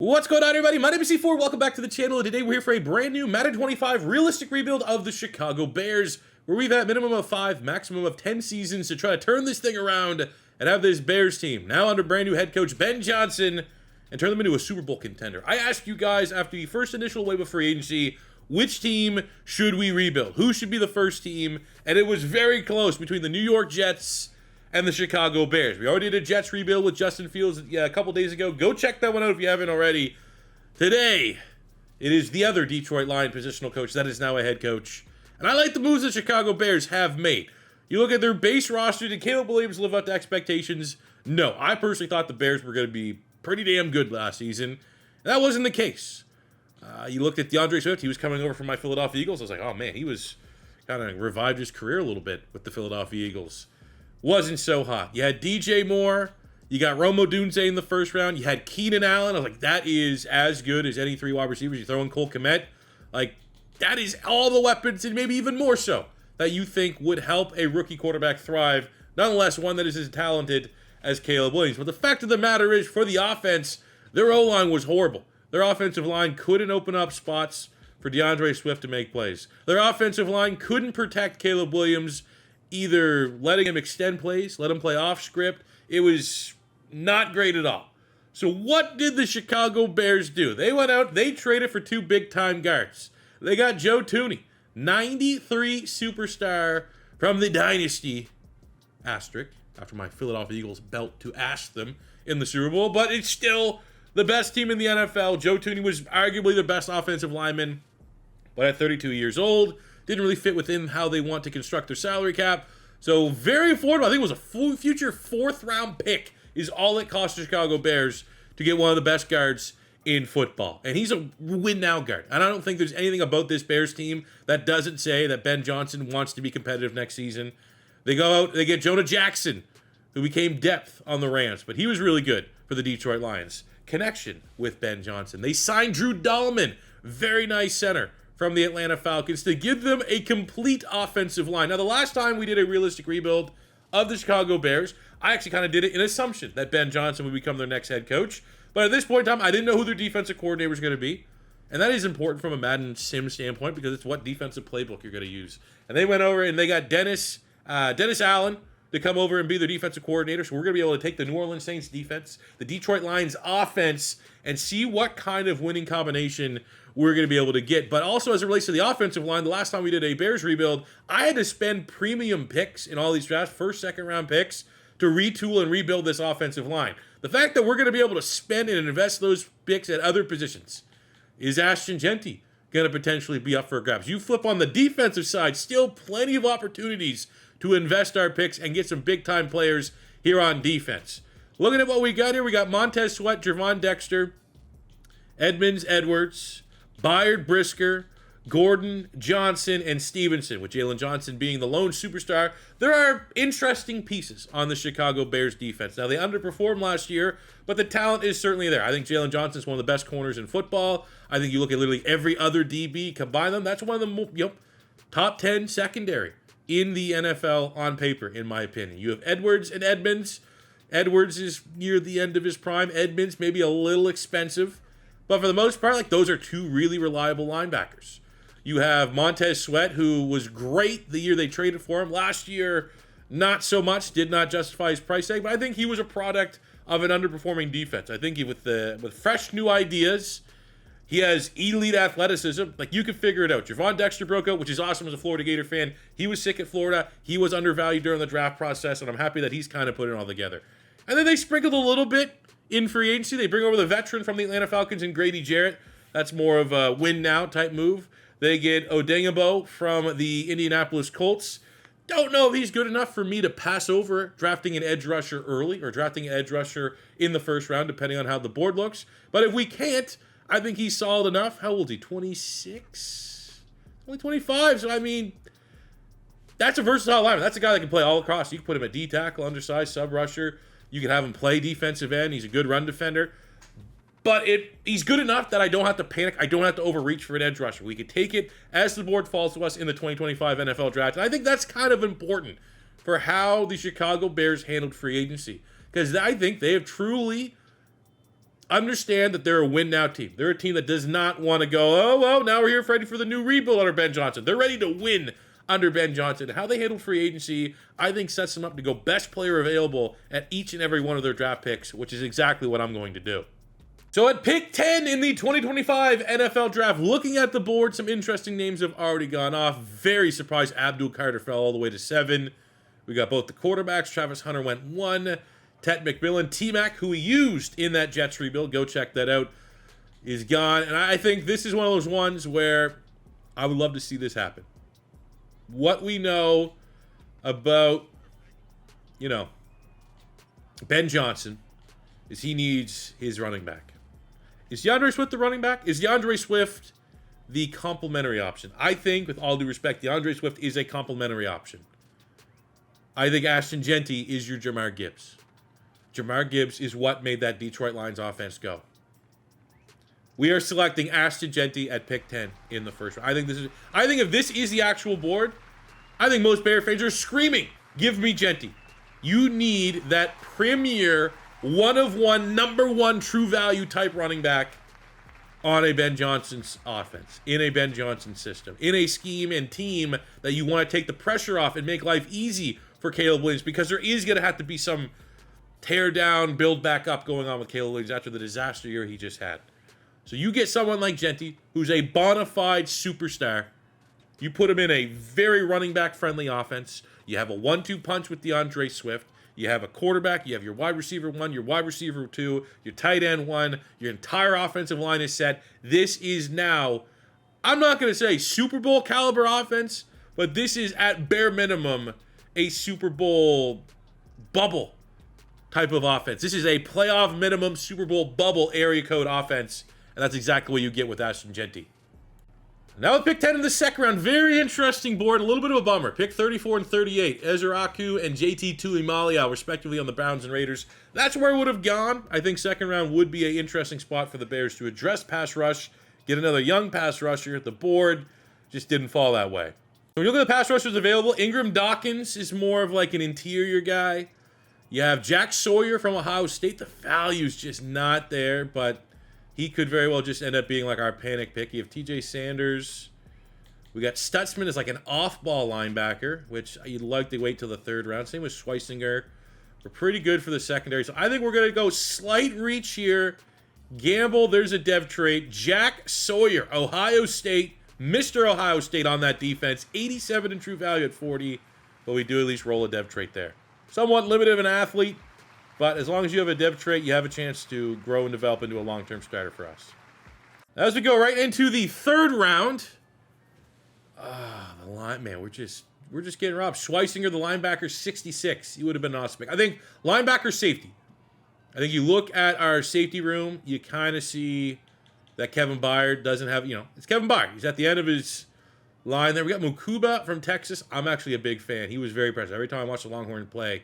What's going on, everybody? My name is C4. Welcome back to the channel, and today we're here for a brand new Madden 25 realistic rebuild of the Chicago Bears, where we've had a minimum of 5, maximum of 10 seasons to try to turn this thing around and have this Bears team, now under brand new head coach Ben Johnson, and turn them into a Super Bowl contender. I asked you guys after the first initial wave of free agency, which team should we rebuild? Who should be the first team? And it was very close between the New York Jets and the Chicago Bears. We already did a Jets rebuild with Justin Fields a couple days ago. Go check that one out if you haven't already. Today, it is the other Detroit Lion positional coach that is now a head coach. And I like the moves the Chicago Bears have made. You look at their base roster. Did Caleb Williams live up to expectations? No. I personally thought the Bears were going to be pretty damn good last season. And that wasn't the case. You looked at DeAndre Swift. He was coming over from my Philadelphia Eagles. I was like, oh man, he was kind of revived his career a little bit with the Philadelphia Eagles. Wasn't so hot. You had DJ Moore. You got Rome Odunze in the first round. You had Keenan Allen. I was like, that is as good as any 3 wide receivers. You throw in Cole Kmet. Like, that is all the weapons, and maybe even more so, that you think would help a rookie quarterback thrive. Nonetheless, one that is as talented as Caleb Williams. But the fact of the matter is, for the offense, their O-line was horrible. Their offensive line couldn't open up spots for DeAndre Swift to make plays. Their offensive line couldn't protect Caleb Williams, either letting him extend plays, let him play off script. It was not great at all. So what did the Chicago Bears do? They went out, they traded for 2 big-time guards. They got Joe Thuney, 93 superstar from the dynasty, asterisk, after my Philadelphia Eagles belt to ask them in the Super Bowl, but it's still the best team in the NFL. Joe Thuney was arguably the best offensive lineman, but at 32 years old, didn't really fit within how they want to construct their salary cap. So very affordable. I think it was a future 4th-round pick is all it cost the Chicago Bears to get one of the best guards in football. And he's a win-now guard. And I don't think there's anything about this Bears team that doesn't say that Ben Johnson wants to be competitive next season. They go out, they get Jonah Jackson, who became depth on the Rams, but he was really good for the Detroit Lions. Connection with Ben Johnson. They signed Drew Dahlman, very nice center, from the Atlanta Falcons to give them a complete offensive line. Now, the last time we did a realistic rebuild of the Chicago Bears, I actually kind of did it in assumption that Ben Johnson would become their next head coach. But at this point in time, I didn't know who their defensive coordinator was going to be. And that is important from a Madden sim standpoint because it's what defensive playbook you're going to use. And they went over and they got Dennis Allen to come over and be their defensive coordinator. So we're going to be able to take the New Orleans Saints defense, the Detroit Lions offense, and see what kind of winning combination we're going to be able to get. But also as it relates to the offensive line, the last time we did a Bears rebuild, I had to spend premium picks in all these drafts, 1st, 2nd round picks, to retool and rebuild this offensive line. The fact that we're going to be able to spend and invest those picks at other positions is Ashton Jeanty going to potentially be up for grabs. You flip on the defensive side, still plenty of opportunities to invest our picks and get some big-time players here on defense. Looking at what we got here, we got Montez Sweat, Javon Dexter, Edmonds, Edwards, Byard, Brisker, Gordon, Johnson, and Stevenson, with Jalen Johnson being the lone superstar. There are interesting pieces on the Chicago Bears defense. Now, they underperformed last year, but the talent is certainly there. I think Jalen Johnson is one of the best corners in football. I think you look at literally every other DB, combine them, that's one of the top 10 secondary in the NFL on paper, in my opinion. You have Edwards and Edmonds. Edwards is near the end of his prime. Edmonds maybe a little expensive. But for the most part, like, those are 2 really reliable linebackers. You have Montez Sweat, who was great the year they traded for him. Last year, not so much, did not justify his price tag, but I think he was a product of an underperforming defense. I think with fresh new ideas, he has elite athleticism. Like, you can figure it out. Javon Dexter broke out, which is awesome as a Florida Gator fan. He was sick at Florida. He was undervalued during the draft process, and I'm happy that he's kind of putting it all together. And then they sprinkled a little bit in free agency. They bring over the veteran from the Atlanta Falcons and Grady Jarrett. That's more of a win-now type move. They get Odengabo from the Indianapolis Colts. Don't know if he's good enough for me to pass over drafting an edge rusher early or drafting an edge rusher in the 1st round, depending on how the board looks. But if we can't, I think he's solid enough. How old is he? 26? Only 25. So, I mean, that's a versatile lineman. That's a guy that can play all across. You can put him at D-tackle, undersized, sub-rusher. You can have him play defensive end. He's a good run defender. But he's good enough that I don't have to panic. I don't have to overreach for an edge rusher. We could take it as the board falls to us in the 2025 NFL draft. And I think that's kind of important for how the Chicago Bears handled free agency. Because I think they have truly understand that they're a win-now team. They're a team that does not want to go, oh, well, now we're here ready for the new rebuild under Ben Johnson. They're ready to win under Ben Johnson. How they handle free agency, I think, sets them up to go best player available at each and every one of their draft picks, which is exactly what I'm going to do. So at pick 10 in the 2025 NFL Draft, looking at the board, some interesting names have already gone off. Very surprised Abdul Carter fell all the way to 7. We got both the quarterbacks. Travis Hunter went 1. Ted McMillan, T-Mac, who we used in that Jets rebuild, go check that out, is gone. And I think this is one of those ones where I would love to see this happen. What we know about, Ben Johnson is he needs his running back. Is DeAndre Swift the running back? Is DeAndre Swift the complementary option? I think, with all due respect, DeAndre Swift is a complementary option. I think Ashton Jeanty is your Jahmyr Gibbs. Jahmyr Gibbs is what made that Detroit Lions offense go. We are selecting Ashton Jeanty at pick 10 in the first round. I think if this is the actual board, I think most Bear fans are screaming, give me Jeanty. You need that premier one-of-one, number one true value type running back on a Ben Johnson's offense, in a Ben Johnson system, in a scheme and team that you want to take the pressure off and make life easy for Caleb Williams, because there is going to have to be some tear down, build back up going on with Caleb Williams after the disaster year he just had. So you get someone like Jeanty, who's a bona fide superstar. You put him in a very running back friendly offense. You have a 1-2 punch with DeAndre Swift. You have a quarterback, you have your wide receiver 1, your wide receiver 2, your tight end 1, your entire offensive line is set. This is now, I'm not going to say Super Bowl caliber offense, but this is at bare minimum a Super Bowl bubble type of offense. This is a playoff minimum Super Bowl bubble area code offense, and that's exactly what you get with Ashton Jeanty. Now with pick 10 in the second round, very interesting board, a little bit of a bummer. Pick 34 and 38, Ezra Aku and JT Tuimoloau, respectively, on the Browns and Raiders. That's where it would have gone. I think second round would be an interesting spot for the Bears to address pass rush, get another young pass rusher. The board just didn't fall that way. When you look at the pass rushers available, Ingram Dawkins is more of like an interior guy. You have Jack Sawyer from Ohio State. The value's just not there, but he could very well just end up being like our panic pick. You have TJ Sanders. We got Stutzman as like an off-ball linebacker, which you'd like to wait till the third round. Same with Schweisinger. We're pretty good for the secondary. So I think we're going to go slight reach here. Gamble, there's a dev trait. Jack Sawyer, Ohio State. Mr. Ohio State on that defense. 87 in true value at 40. But we do at least roll a dev trait there. Somewhat limited of an athlete. But as long as you have a dev trait, you have a chance to grow and develop into a long-term starter for us. As we go right into the third round, the line, man, we're just getting robbed. Schweisinger, the linebacker, 66. He would have been an awesome pick. I think linebacker safety. I think you look at our safety room, you kind of see that Kevin Byard doesn't have, it's Kevin Byard. He's at the end of his line there. We got Mukuba from Texas. I'm actually a big fan. He was very impressive. Every time I watch the Longhorn play,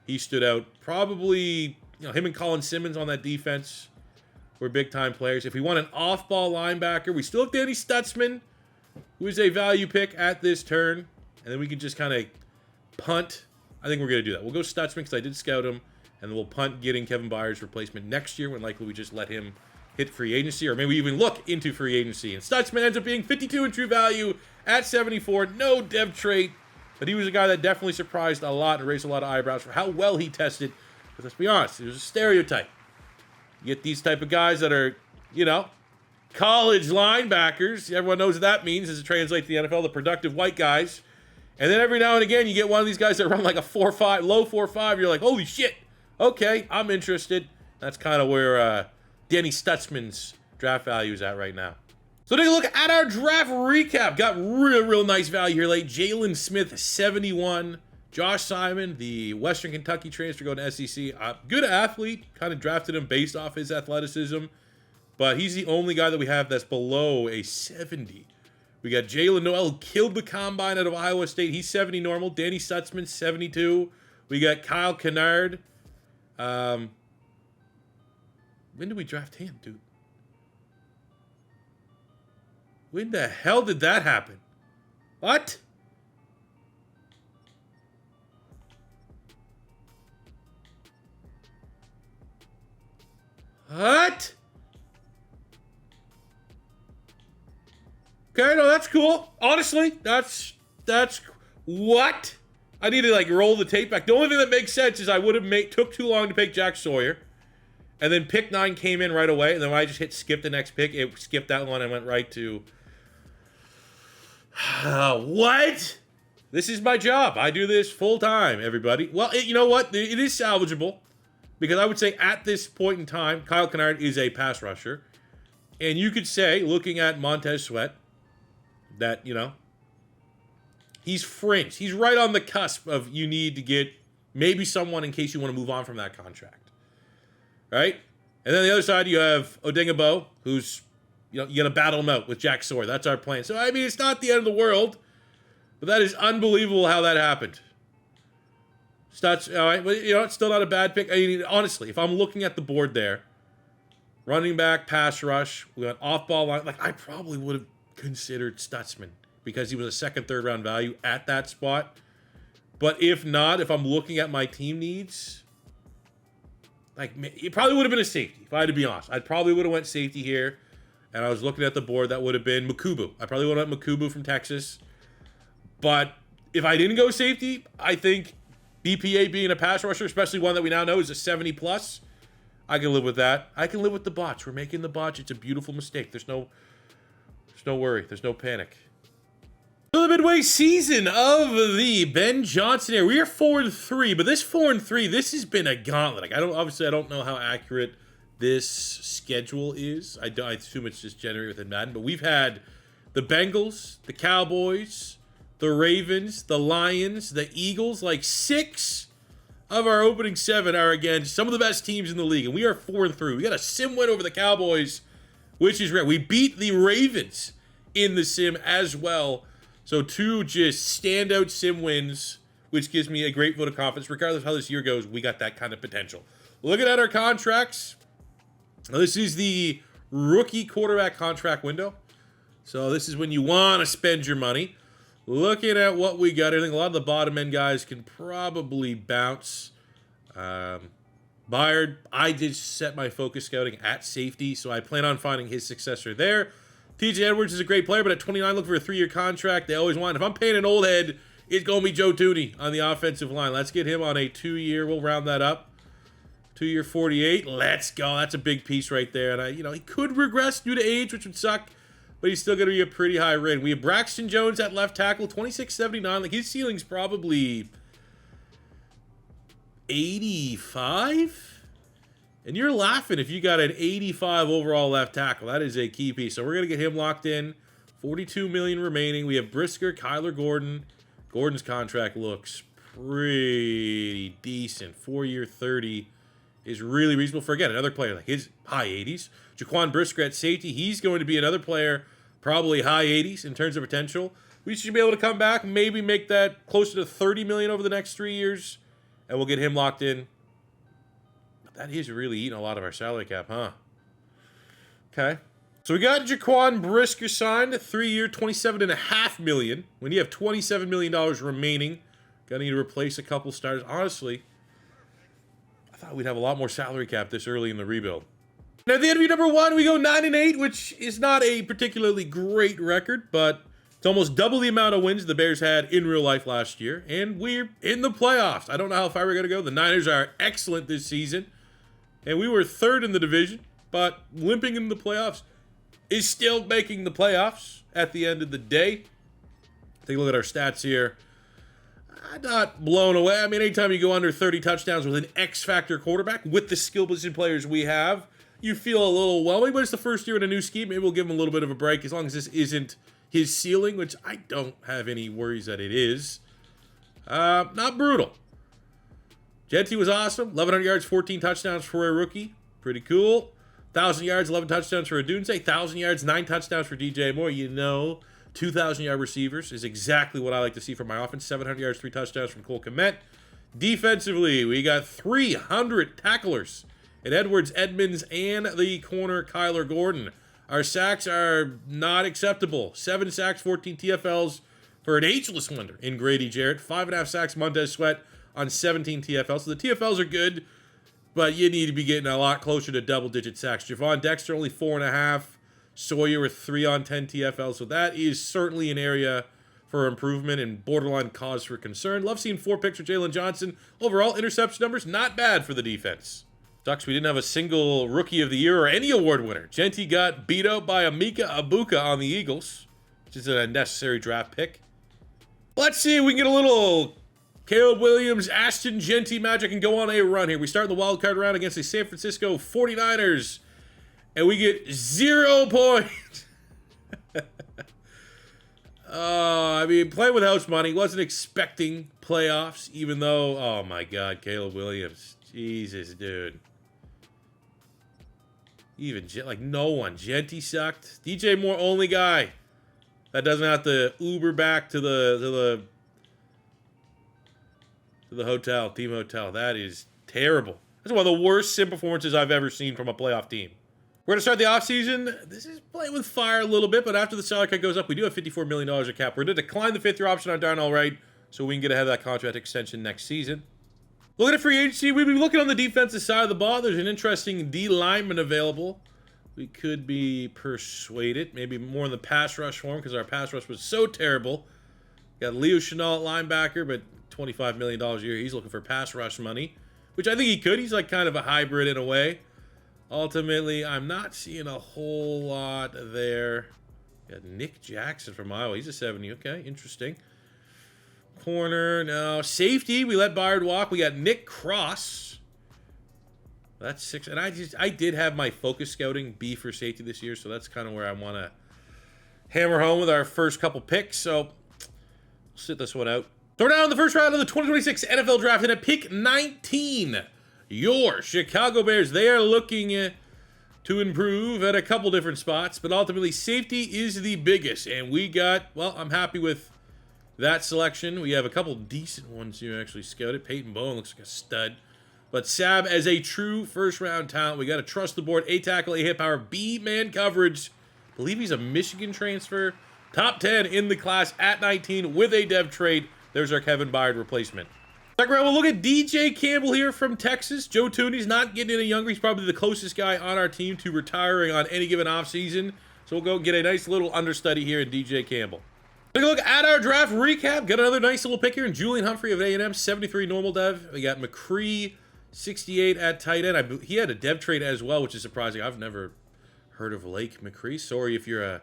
he stood out. Probably, him and Colin Simmons on that defense were big-time players. If we want an off-ball linebacker, we still have Danny Stutzman, who is a value pick at this turn. And then we can just kind of punt. I think we're going to do that. We'll go Stutzman because I did scout him. And then we'll punt getting Kevin Byard's replacement next year, when likely we just let him hit free agency, or maybe we even look into free agency. And Stutzman ends up being 52 in true value at 74. No dev trait. But he was a guy that definitely surprised a lot and raised a lot of eyebrows for how well he tested. But let's be honest, it was a stereotype. You get these type of guys that are, college linebackers. Everyone knows what that means as it translates to the NFL, the productive white guys. And then every now and again, you get one of these guys that run like a 4.5, low 4.5. You're like, holy shit. Okay, I'm interested. That's kind of where Danny Stutzman's draft value is at right now. So take a look at our draft recap. Got real nice value here late. Jalen Smith, 71. Josh Simon, the Western Kentucky transfer going to SEC. Good athlete. Kind of drafted him based off his athleticism. But he's the only guy that we have that's below a 70. We got Jalen Noel, who killed the combine out of Iowa State. He's 70 normal. Danny Stutzman, 72. We got Kyle Kennard. When did we draft him, dude? When the hell did that happen? What? What? Okay, no, that's cool. Honestly, that's what? I need to like roll the tape back. The only thing that makes sense is I would have took too long to pick Jack Sawyer. And then pick 9 came in right away. And then when I just hit skip the next pick, it skipped that one and went right to... what? This is my job. I do this full time, everybody. Well, you know what? It is salvageable. Because I would say at this point in time, Kyle Kennard is a pass rusher. And you could say, looking at Montez Sweat, that, you know, he's fringe. He's right on the cusp of you need to get maybe someone in case you want to move on from that contract. Right? And then the other side, you have Odengabo, who's, you know, you're going to battle him out with Jack Sawyer. That's our plan. So, I mean, it's not the end of the world, but that is unbelievable how that happened. Stats, all right, but, you know, it's still not a bad pick. I mean, honestly, if I'm looking at the board there, running back, pass rush, we got off-ball line, like, I probably would have considered Stutzman because he was a second, third round value at that spot. But if not, if I'm looking at my team needs... like, it probably would have been a safety, if I had to be honest. I probably would have went safety here, and I was looking at the board, that would have been Makubu. I probably would have went Makubu from Texas. But if I didn't go safety, I think BPA being a pass rusher, especially one that we now know is a 70+, I can live with that. I can live with the botch. We're making the botch. It's a beautiful mistake. There's no worry. There's no panic. So the midway season of the Ben Johnson era. We are 4-3, but this 4-3, this has been a gauntlet. Like, I don't know how accurate this schedule is. I assume it's just generated within Madden, but we've had the Bengals, the Cowboys, the Ravens, the Lions, the Eagles. Like 6 of our opening 7 are against some of the best teams in the league, and we are 4-3. We got a sim win over the Cowboys, which is rare. We beat the Ravens in the sim as well. So 2 just standout sim wins, which gives me a great vote of confidence. Regardless of how this year goes, we got that kind of potential. Looking at our contracts, this is the rookie quarterback contract window. So this is when you want to spend your money. Looking at what we got, I think a lot of the bottom end guys can probably bounce. Byard, I did set my focus scouting at safety, so I plan on finding his successor there. TJ Edwards is a great player, but at 29, looking for a 3-year contract. They always want. If I'm paying an old head, it's going to be Joe Thuney on the offensive line. Let's get him on a 2-year. We'll round that up. 2-year 48. Let's go. That's a big piece right there. And he could regress due to age, which would suck, but he's still going to be a pretty high rate. We have Braxton Jones at left tackle, 26.79. Like, his ceiling's probably 85. And you're laughing if you got an 85 overall left tackle. That is a key piece. So we're going to get him locked in. $42 million remaining. We have Brisker, Kyler Gordon. Gordon's contract looks pretty decent. 4-year 30 is really reasonable for, again, another player like his high 80s. Jaquan Brisker at safety. He's going to be another player, probably high 80s in terms of potential. We should be able to come back, maybe make that closer to $30 million over the next 3 years, and we'll get him locked in. That is really eating a lot of our salary cap, huh? Okay. So we got Jaquan Brisker signed, 3-year, $27.5 million. When you have $27 million remaining, gonna need to replace a couple starters. Honestly, I thought we'd have a lot more salary cap this early in the rebuild. Now, at the interview number 1, we go 9-8, which is not a particularly great record, but it's almost double the amount of wins the Bears had in real life last year, and we're in the playoffs. I don't know how far we're gonna go. The Niners are excellent this season. And we were 3rd in the division, but limping in the playoffs is still making the playoffs at the end of the day. Take a look at our stats here. I'm not blown away. I mean, anytime you go under 30 touchdowns with an X-factor quarterback, with the skill position players we have, you feel a little whelming, but it's the first year in a new scheme. Maybe we'll give him a little bit of a break, as long as this isn't his ceiling, which I don't have any worries that it is. Not brutal. Jeanty was awesome. 1,100 yards, 14 touchdowns for a rookie. Pretty cool. 1,000 yards, 11 touchdowns for Odunze. 1,000 yards, 9 touchdowns for DJ Moore. 2,000-yard receivers is exactly what I like to see from my offense. 700 yards, 3 touchdowns from Cole Kmet. Defensively, we got 300 tacklers in Edwards, Edmonds, and the corner Kyler Gordon. Our sacks are not acceptable. 7 sacks, 14 TFLs for an ageless wonder in Grady Jarrett. 5.5 sacks, Montez Sweat on 17 TFLs. So the TFLs are good. but you need to be getting a lot closer to double-digit sacks. Javon Dexter only 4.5. Sawyer with 3 on 10 TFL, so that is certainly an area for improvement and borderline cause for concern. Love seeing 4 picks for Jalen Johnson. Overall, interception numbers, not bad for the defense. Ducks, we didn't have a single Rookie of the Year or any award winner. Jeanty got beat out by Amika Abuka on the Eagles, which is a necessary draft pick. Let's see if we can get a little Caleb Williams, Ashton Jeanty magic and go on a run here. We start in the wild card round against the San Francisco 49ers, and we get 0 points. I mean, playing with house money, wasn't expecting playoffs, even though, oh my God, Caleb Williams. Jesus, dude. Even, like, no one. Jeanty sucked. DJ Moore, only guy that doesn't have to Uber back to the hotel, team hotel. That is terrible. That's one of the worst sim performances I've ever seen from a playoff team. We're going to start the offseason. This is playing with fire a little bit, but after the salary cap goes up, we do have $54 million of cap. We're going to decline the 5th-year option on Darnell Wright so we can get ahead of that contract extension next season. Looking at free agency, we'd be looking on the defensive side of the ball. There's an interesting D lineman available. We could be persuaded, maybe more in the pass rush form because our pass rush was so terrible. Got Leo Chenal at linebacker, but $25 million a year. He's looking for pass rush money, which I think he could. He's like kind of a hybrid in a way. Ultimately, I'm not seeing a whole lot there. Got Nick Jackson from Iowa. He's a 70. Okay, interesting. Corner, no. Safety, we let Byard walk. We got Nick Cross. That's 6. And I did have my focus scouting B for safety this year, so that's kind of where I want to hammer home with our first couple picks. So we'll sit this one out. So we're now in the first round of the 2026 NFL Draft, and at pick 19, your Chicago Bears. They are looking to improve at a couple different spots, but ultimately safety is the biggest. And we got, well, I'm happy with that selection. We have a couple decent ones here actually scouted. Peyton Bowen looks like a stud. But Sab as a true first-round talent. We got to trust the board. A tackle, A hit power, B man coverage. I believe he's a Michigan transfer. Top 10 in the class at 19 with a dev trade. There's our Kevin Byard replacement. Second round, we'll look at DJ Campbell here from Texas. Joe Thuney's not getting any younger. He's probably the closest guy on our team to retiring on any given offseason. So we'll go get a nice little understudy here in DJ Campbell. Take a look at our draft recap. Got another nice little pick here in Julian Humphrey of A&M, 73 normal dev. We got McCree, 68 at tight end. He had a dev trade as well, which is surprising. I've never heard of Lake McCree. Sorry if you're a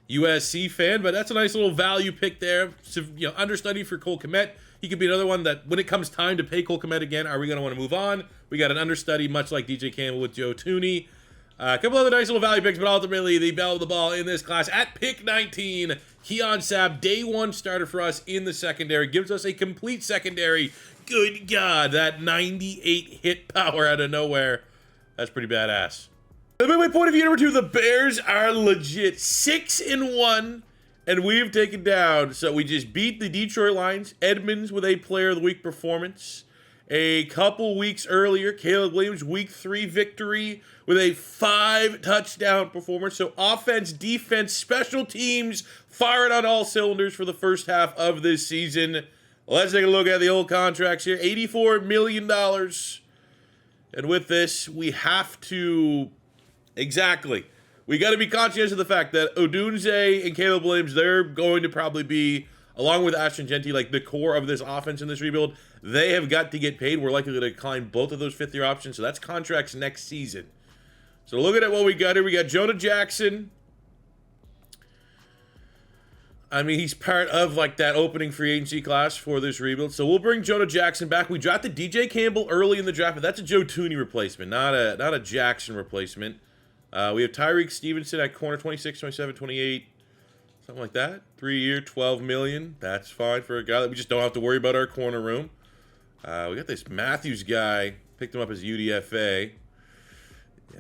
USC fan, but that's a nice little value pick there. So, understudy for Cole Kmet. He could be another one that when it comes time to pay Cole Kmet again, are we going to want to move on? We got an understudy, much like DJ Campbell with Joe Thuney. A couple other nice little value picks, but ultimately the belle of the ball in this class at pick 19, Keon Sabb, day 1 starter for us in the secondary, gives us a complete secondary. Good God, that 98 hit power out of nowhere. That's pretty badass. The midway point of view number 2, the Bears are legit 6-1, and we've taken down. So we just beat the Detroit Lions, Edmonds with a player of the week performance. A couple weeks earlier, Caleb Williams, week 3 victory with a 5-touchdown performance. So offense, defense, special teams firing on all cylinders for the first half of this season. Let's take a look at the old contracts here. $84 million. And with this, we have to... Exactly. We got to be conscious of the fact that Odunze and Caleb Williams, they're going to probably be, along with Ashton Jeanty, like the core of this offense in this rebuild. They have got to get paid. We're likely to decline both of those 5th-year options, so that's contracts next season. So looking at what we got here, we got Jonah Jackson. I mean, he's part of like that opening free agency class for this rebuild. So we'll bring Jonah Jackson back. We drafted DJ Campbell early in the draft, but that's a Joe Thuney replacement, not a Jackson replacement. We have Tyreek Stevenson at corner, 26, 27, 28, something like that. 3-year, $12 million. That's fine for a guy that we just don't have to worry about our corner room. We got this Matthews guy. Picked him up as UDFA.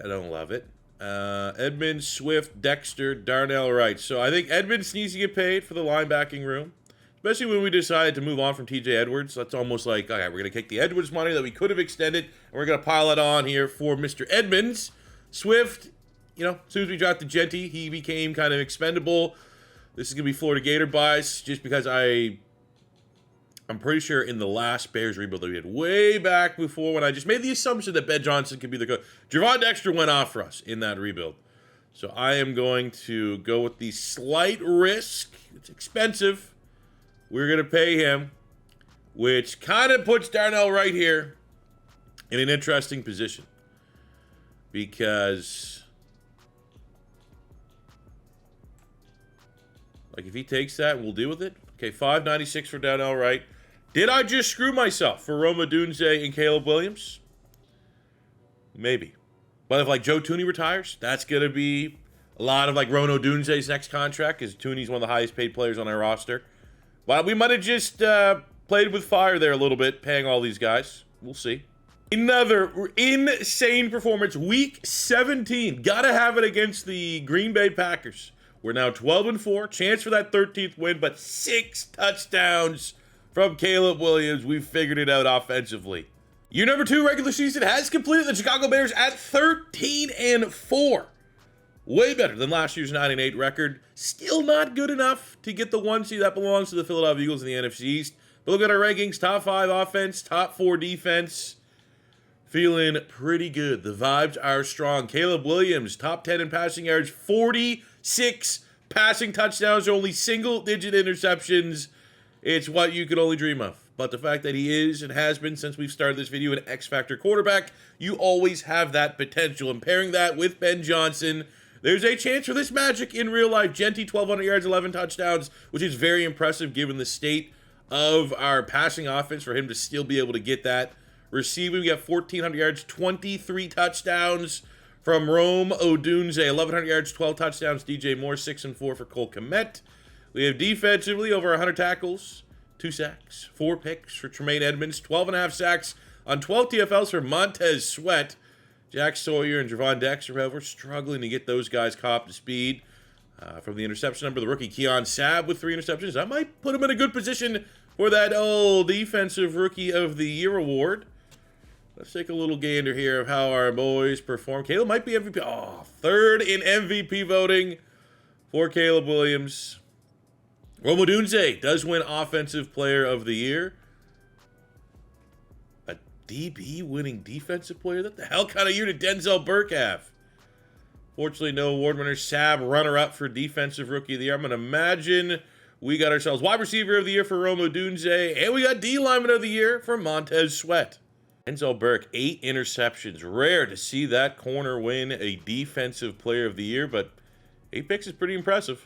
I don't love it. Edmonds, Swift, Dexter, Darnell Wright. So I think Edmonds needs to get paid for the linebacking room, especially when we decided to move on from TJ Edwards. That's almost like, okay, we're going to take the Edwards money that we could have extended, and we're going to pile it on here for Mr. Edmonds. Swift, as soon as we drafted Jeanty, he became kind of expendable. This is going to be Florida Gator bias just because I I'm pretty sure in the last Bears rebuild that we did way back before, when I just made the assumption that Ben Johnson could be the coach, Javon Dexter went off for us in that rebuild. So I am going to go with the slight risk. It's expensive. We're going to pay him, which kind of puts Darnell right here in an interesting position. Because, like, if he takes that, we'll deal with it. Okay, $5.96 for Darnell Wright. Did I just screw myself for Rome Odunze and Caleb Williams? Maybe. But if, like, Joe Thuney retires, that's going to be a lot of, like, Rome Odunze's next contract, because Thuney's one of the highest paid players on our roster. Well, we might have just played with fire there a little bit, paying all these guys. We'll see. Another insane performance. Week 17. Gotta have it against the Green Bay Packers. We're now 12-4. Chance for that 13th win, but 6 touchdowns from Caleb Williams. We've figured it out offensively. Year number 2 regular season has completed. The Chicago Bears at 13-4. Way better than last year's 9-8 record. Still not good enough to get the 1 seed. That belongs to the Philadelphia Eagles in the NFC East. But look at our rankings. Top 5 offense, top 4 defense. Feeling pretty good. The vibes are strong. Caleb Williams, top 10 in passing yards, 46 passing touchdowns, only single-digit interceptions. It's what you could only dream of. But the fact that he is and has been since we've started this video an X-Factor quarterback, you always have that potential. And pairing that with Ben Johnson, there's a chance for this magic in real life. Jeanty, 1,200 yards, 11 touchdowns, which is very impressive given the state of our passing offense for him to still be able to get that. Receiving, we got 1,400 yards, 23 touchdowns from Rome Odunze. 1,100 yards, 12 touchdowns. DJ Moore, 6-4 for Cole Kmet. We have defensively over 100 tackles, 2 sacks, 4 picks for Tremaine Edmonds, 12.5 sacks on 12 TFLs for Montez Sweat. Jack Sawyer and Javon Dexter, however, struggling to get those guys caught to speed. From the interception number, the rookie Keon Sabb with 3 interceptions. That might put him in a good position for that old Defensive Rookie of the Year award. Let's take a little gander here of how our boys perform. Caleb might be MVP. Oh, 3rd in MVP voting for Caleb Williams. Rome Odunze does win Offensive Player of the Year. A DB winning Defensive Player? What the hell kind of year did Denzel Burke have? Fortunately, no award winner. Sabb, runner-up for Defensive Rookie of the Year. I'm going to imagine we got ourselves Wide Receiver of the Year for Rome Odunze, and we got D-Lineman of the Year for Montez Sweat. Denzel Burke, 8 interceptions. Rare to see that corner win a Defensive Player of the Year, but 8 picks is pretty impressive.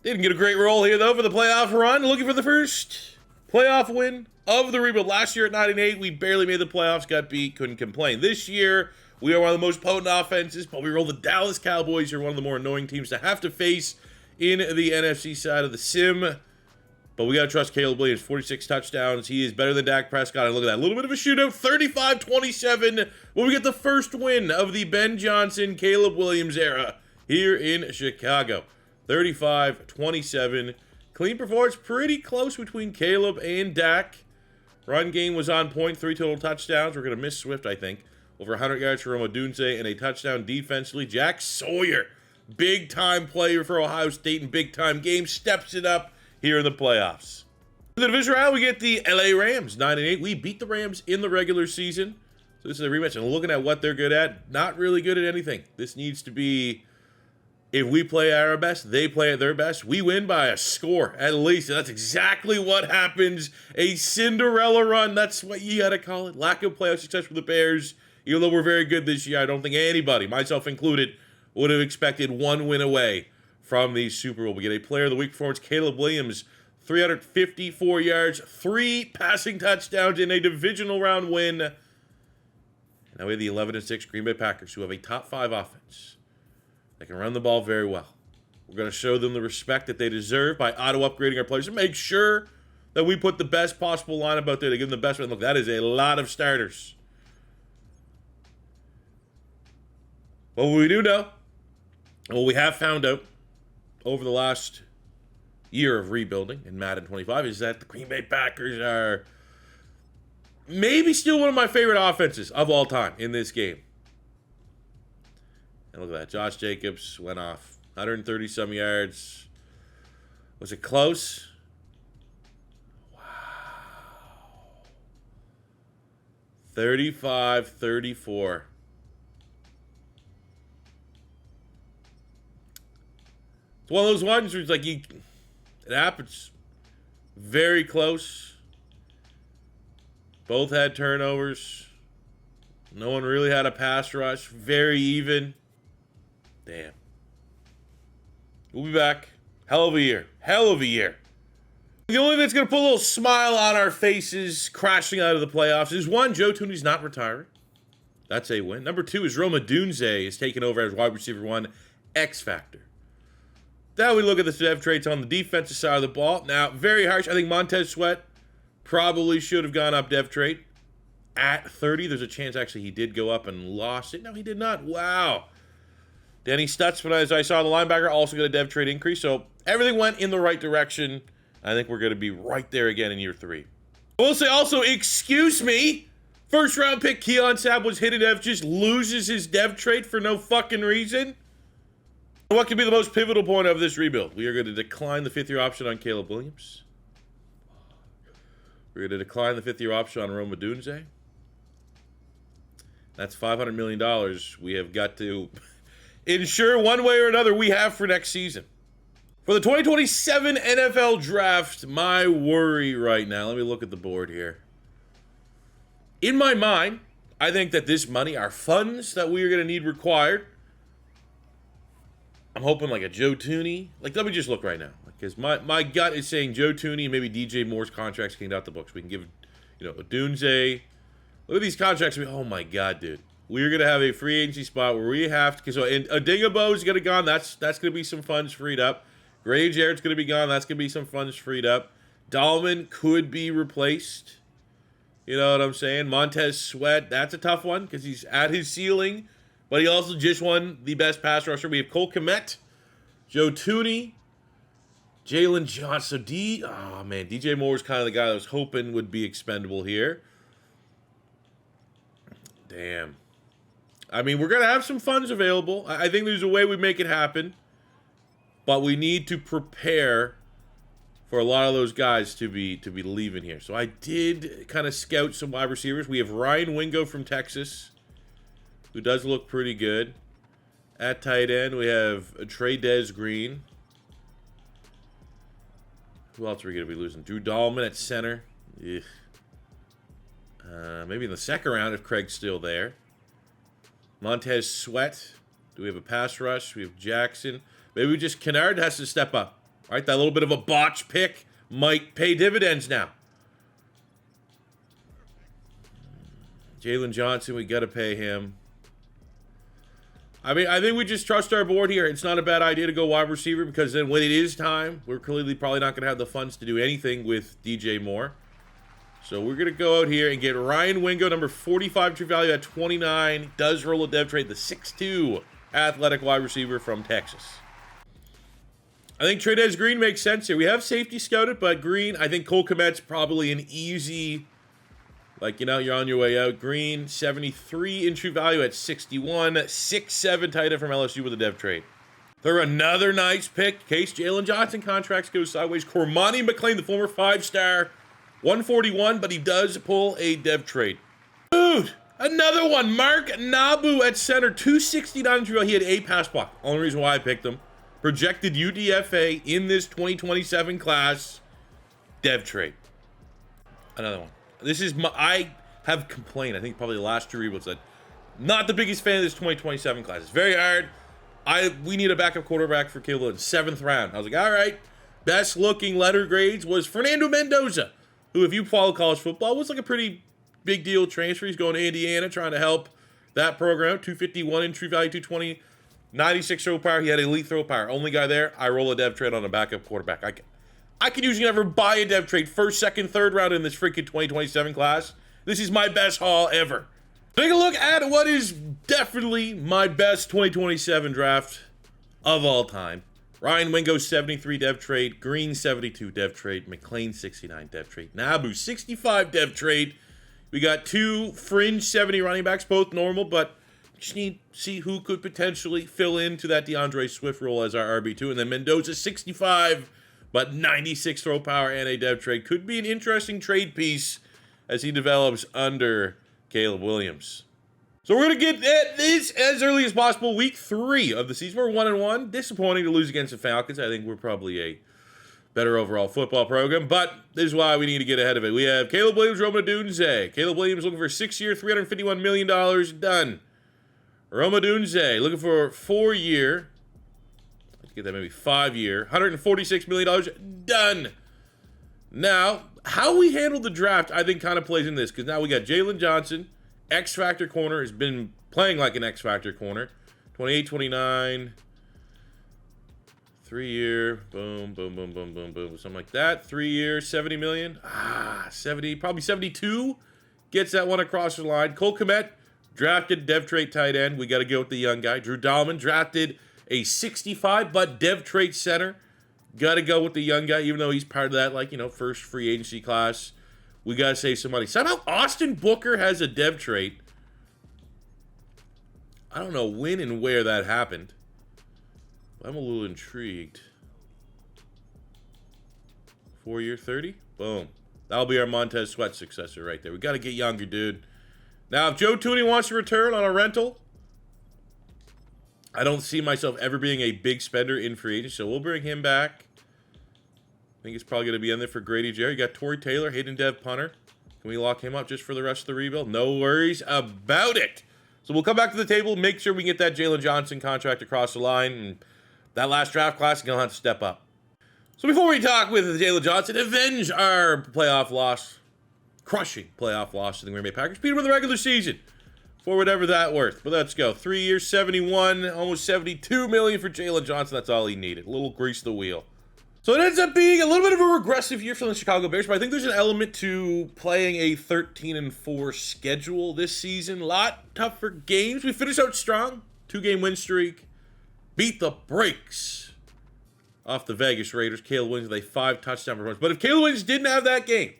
Didn't get a great roll here, though, for the playoff run. Looking for the first playoff win of the rebuild. Last year at 9-8, we barely made the playoffs, got beat, couldn't complain. This year, we are one of the most potent offenses, but we roll the Dallas Cowboys. You're one of the more annoying teams to have to face in the NFC side of the sim. But we got to trust Caleb Williams, 46 touchdowns. He is better than Dak Prescott. And look at that, a little bit of a shootout, 35-27. When we get the first win of the Ben Johnson, Caleb Williams era here in Chicago. 35-27. Clean performance, pretty close between Caleb and Dak. Run game was on point, 3 total touchdowns. We're going to miss Swift, I think. Over 100 yards for Rome Odunze and a touchdown defensively. Jack Sawyer, big-time player for Ohio State in big-time games, steps it up here in the playoffs. In the division round, we get the LA Rams, 9-8. We beat the Rams in the regular season. So this is a rematch. And looking at what they're good at, not really good at anything. This needs to be, if we play at our best, they play at their best. We win by a score, at least. And that's exactly what happens. A Cinderella run, that's what you got to call it. Lack of playoff success for the Bears. Even though we're very good this year, I don't think anybody, myself included, would have expected 1 win away from the Super Bowl. We get a Player of the Week performance, Caleb Williams, 354 yards, 3 passing touchdowns in a divisional round win. And now we have the 11-6 Green Bay Packers, who have a top 5 offense. They can run the ball very well. We're going to show them the respect that they deserve by auto-upgrading our players and make sure that we put the best possible lineup out there to give them the best. Look, that is a lot of starters. Well, what we do know, what we have found out over the last year of rebuilding in Madden 25 is that the Green Bay Packers are maybe still one of my favorite offenses of all time in this game. And look at that. Josh Jacobs went off 130-some yards. Was it close? Wow. 35-34. It's one of those ones where it's like it happens. Very close. Both had turnovers. No one really had a pass rush. Very even. Damn. We'll be back. Hell of a year. Hell of a year. The only thing that's going to put a little smile on our faces crashing out of the playoffs is, one, Joe Thuney's not retiring. That's a win. Number two is Rome Odunze is taking over as wide receiver 1, X Factor. Now we look at the dev traits on the defensive side of the ball. Now, very harsh. I think Montez Sweat probably should have gone up dev trait at 30. There's a chance, actually, he did go up and lost it. No, he did not. Wow. Danny Stutzman, as I saw, the linebacker, also got a dev trait increase. So everything went in the right direction. I think we're going to be right there again in year 3. I will say also, excuse me, first round pick Keon Sabb was hit at dev, just loses his dev trait for no fucking reason. What could be the most pivotal point of this rebuild? We are going to decline the 5th-year option on Caleb Williams. We're going to decline the 5th-year option on Rome Odunze. That's $500 million we have got to ensure one way or another we have for next season. For the 2027 NFL Draft, my worry right now, let me look at the board here. In my mind, I think that this money, our funds that we are going to need required, I'm hoping like a Joe Thuney. Like, let me just look right now. Because my gut is saying Joe Thuney and maybe DJ Moore's contracts cleaned out the books. We can give, Odunze. Look at these contracts. Oh, my God, dude. We're going to have a free agency spot where we have to. And Adigabo is going to gone. That's going to be some funds freed up. Gray Jarrett's going to be gone. That's going to be some funds freed up. Dahlman could be replaced. You know what I'm saying? Montez Sweat, that's a tough one because he's at his ceiling. But he also just won the best pass rusher. We have Cole Kmet, Joe Thuney, Jalen Johnson. Oh, man. DJ Moore's kind of the guy that I was hoping would be expendable here. Damn. I mean, we're going to have some funds available. I think there's a way we make it happen. But we need to prepare for a lot of those guys to be leaving here. So I did kind of scout some wide receivers. We have Ryan Wingo from Texas, who does look pretty good. At tight end, we have Trey Green. Who else are we going to be losing? Drew Dahlman at center. Maybe in the second round if Craig's still there. Montez Sweat. Do we have a pass rush? We have Jackson. Maybe just Kennard has to step up. Right? That little bit of a botch pick might pay dividends now. Jalen Johnson, we got to pay him. I mean, I think we just trust our board here. It's not a bad idea to go wide receiver because then when it is time, we're clearly probably not going to have the funds to do anything with DJ Moore. So we're going to go out here and get Ryan Wingo, number 45 true value at 29. Does roll a dev trade, the 6'2 athletic wide receiver from Texas. I think Trey Green makes sense here. We have safety scouted, but Green, I think Cole Kmet's probably an easy, you're on your way out. Green, 73 in true value at 61. 6'7 tight end from LSU with a dev trade. They're another nice pick. Case Jalen Johnson contracts go sideways. Cormani McLean, the former 5-star, 141, but he does pull a dev trade. Dude, another one. Mark Nabu at center, 269 in true value. He had a pass block. Only reason why I picked him. Projected UDFA in this 2027 class. Dev trade. Another one. I have complained, I think probably the last 2 rebuilds, that not the biggest fan of this 2027 class. It's very hard. We need a backup quarterback for Caleb in 7th round. I was like, all right. Best looking letter grades was Fernando Mendoza, who, if you follow college football, was like a pretty big deal transfer. He's going to Indiana, trying to help that program. 251 in true value, 220. 96 throw power. He had elite throw power. Only guy there. I roll a dev trade on a backup quarterback. I could usually never buy a dev trade 1st, 2nd, 3rd round in this freaking 2027 class. This is my best haul ever. Take a look at what is definitely my best 2027 draft of all time. Ryan Wingo, 73 dev trade. Green, 72 dev trade. McLean, 69 dev trade. Nabu, 65 dev trade. We got 2 fringe 70 running backs, both normal, but just need to see who could potentially fill into that DeAndre Swift role as our RB2. And then Mendoza, 65, but 96 throw power and a dev trade. Could be an interesting trade piece as he develops under Caleb Williams. So we're going to get at this as early as possible. Week 3 of the season. We're 1-1. Disappointing to lose against the Falcons. I think we're probably a better overall football program, but this is why we need to get ahead of it. We have Caleb Williams, Roma Dunze. Caleb Williams looking for a 6-year, $351 million. Done. Roma Dunze looking for a 4-year. Let's get that maybe 5-year. $146 million. Done. Now, how we handled the draft, I think, kind of plays in this, because now we got Jalen Johnson. X-Factor corner, has been playing like an X-Factor corner. 28, 29, 3-year, boom, boom, boom, boom, boom, boom, something like that. 3-year, 70 million. 70, probably 72. Gets that one across the line. Cole Kmet, drafted dev trait tight end. We got to go with the young guy. Drew Dahlman, drafted a 65, but dev trait center. Got to go with the young guy, even though he's part of that, like, first free agency class. We got to save some money. Somehow Austin Booker has a dev trait. I don't know when and where that happened. I'm a little intrigued. 4-year, 30? Boom. That'll be our Montez Sweat successor right there. We got to get younger, dude. Now, if Joe Thuney wants to return on a rental, I don't see myself ever being a big spender in free agency, so we'll bring him back. I think he's probably going to be in there for Grady Jarrett. You got Torrey Taylor, hidden dev punter. Can we lock him up just for the rest of the rebuild? No worries about it. So we'll come back to the table, make sure we get that Jalen Johnson contract across the line, and that last draft class is going to have to step up. So before we talk with Jalen Johnson, avenge our playoff loss, crushing playoff loss to the Green Bay Packers, beat them in the regular season for whatever that worth. But let's go. 3 years, 71, almost 72 million for Jalen Johnson. That's all he needed. A little grease the wheel. So it ends up being a little bit of a regressive year for the Chicago Bears, but I think there's an element to playing a 13-4 schedule this season. A lot tougher games. We finished out strong. 2-game win streak. Beat the brakes off the Vegas Raiders. Caleb Williams with a 5-touchdown performance. But if Caleb Williams didn't have that game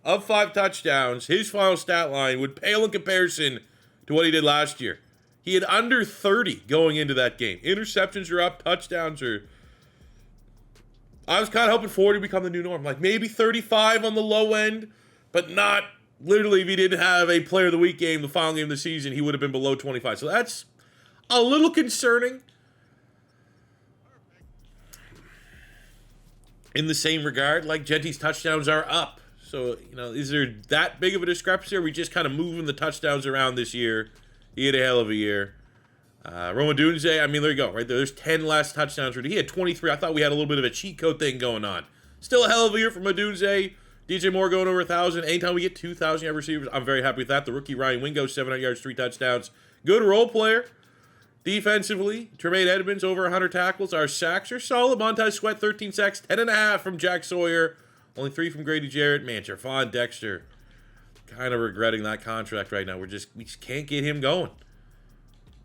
of 5 touchdowns, his final stat line would pale in comparison to what he did last year. He had under 30 going into that game. Interceptions are up. Touchdowns are... I was kind of hoping 40 would become the new norm. Like maybe 35 on the low end, but not literally if he didn't have a player of the week game, the final game of the season, he would have been below 25. So that's a little concerning. In the same regard, like Jeanty's touchdowns are up. So, is there that big of a discrepancy? Or are we just kind of moving the touchdowns around this year? He had a hell of a year. Roma Dunze, I mean, there you go, right there. There's 10 last touchdowns. He had 23. I thought we had a little bit of a cheat code thing going on. Still a hell of a year for Madunze. DJ Moore going over 1,000. Anytime we get 2,000 yard receivers, I'm very happy with that. The rookie Ryan Wingo, 700 yards, 3 touchdowns. Good role player. Defensively, Tremaine Edmonds over 100 tackles. Our sacks are solid. Montez Sweat, 13 sacks, 10.5 from Jack Sawyer. Only 3 from Grady Jarrett. Man, Jervon Dexter, kind of regretting that contract right now. We just can't get him going.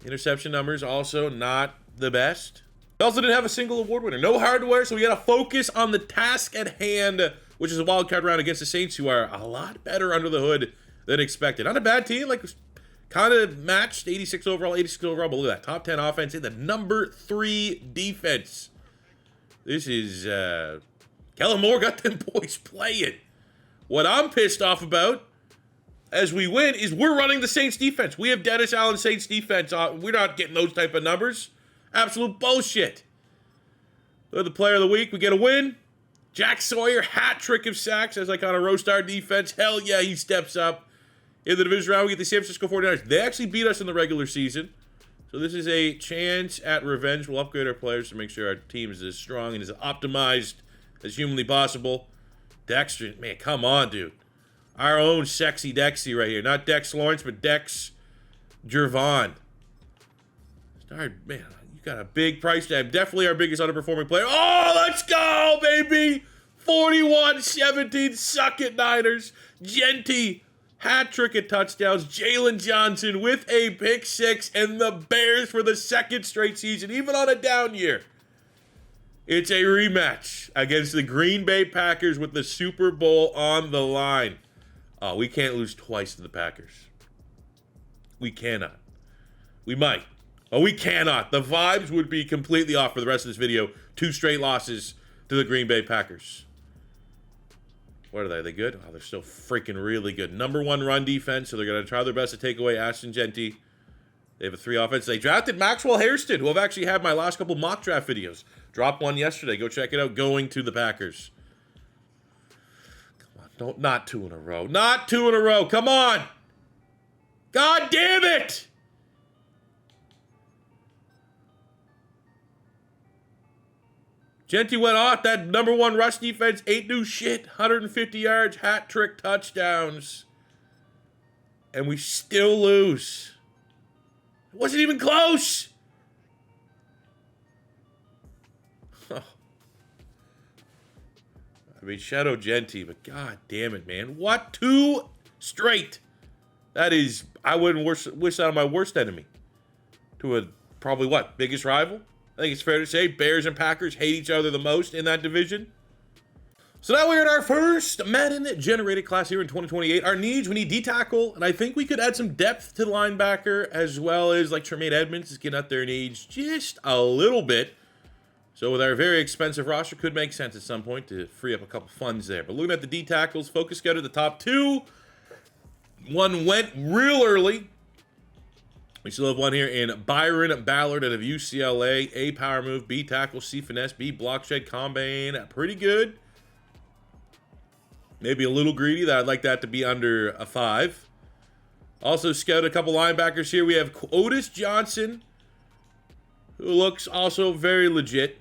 Interception numbers also not the best. We also didn't have a single award winner. No hardware, so we got to focus on the task at hand, which is a wild card round against the Saints, who are a lot better under the hood than expected. Not a bad team, like kind of matched 86 overall, but look at that. Top 10 offense in the number 3 defense. This is, Kellen Moore got them boys playing. What I'm pissed off about as we win is we're running the Saints defense. We have Dennis Allen Saints defense. We're not getting those type of numbers. Absolute bullshit. They're the player of the week. We get a win. Jack Sawyer, hat trick of sacks as I kind of roast our defense. Hell yeah, he steps up. In the division round, we get the San Francisco 49ers. They actually beat us in the regular season. So this is a chance at revenge. We'll upgrade our players to make sure our team is as strong and as optimized as humanly possible. Dexter, man, come on, dude. Our own sexy Dexy right here. Not Dex Lawrence, but Dex Jervon. Man, you got a big price tag. Definitely our biggest underperforming player. Oh, let's go, baby! 41-17, suck it, Niners. Jeanty, hat trick of touchdowns. Jalen Johnson with a pick 6, and the Bears for the 2nd straight season, even on a down year. It's a rematch against the Green Bay Packers with the Super Bowl on the line. Oh, we can't lose twice to the Packers. We cannot. We might. Oh, we cannot. The vibes would be completely off for the rest of this video. 2 straight losses to the Green Bay Packers. What are they? Are they good? Oh, they're still freaking really good. #1 run defense, so they're going to try their best to take away Ashton Jeanty. They have a 3 offense. They drafted Maxwell Hairston, who I've actually had my last couple mock draft videos. Dropped one yesterday. Go check it out. Going to the Packers. Come on. Not 2 in a row. Not 2 in a row. Come on. God damn it. Jeanty went off. That #1 rush defense ain't new shit. 150 yards, hat trick touchdowns. And we still lose. It wasn't even close. I mean, Shadow Jeanty, but god damn it, man. What? 2 straight. That is, I wouldn't wish that on my worst enemy. To a, probably what, biggest rival? I think it's fair to say Bears and Packers hate each other the most in that division. So now we're in our first Madden generated class here in 2028. Our needs, we need D-tackle, and I think we could add some depth to the linebacker, as well as like Tremaine Edmonds is getting up their needs just a little bit. So with our very expensive roster, could make sense at some point to free up a couple funds there. But looking at the D-tackles, focus scout at the top 2. One went real early. We still have one here in Byron Ballard out of UCLA. A power move, B tackle, C finesse, B block shed, combine. Pretty good. Maybe a little greedy. That I'd like that to be under a 5. Also scout a couple linebackers here. We have Otis Johnson, who looks also very legit.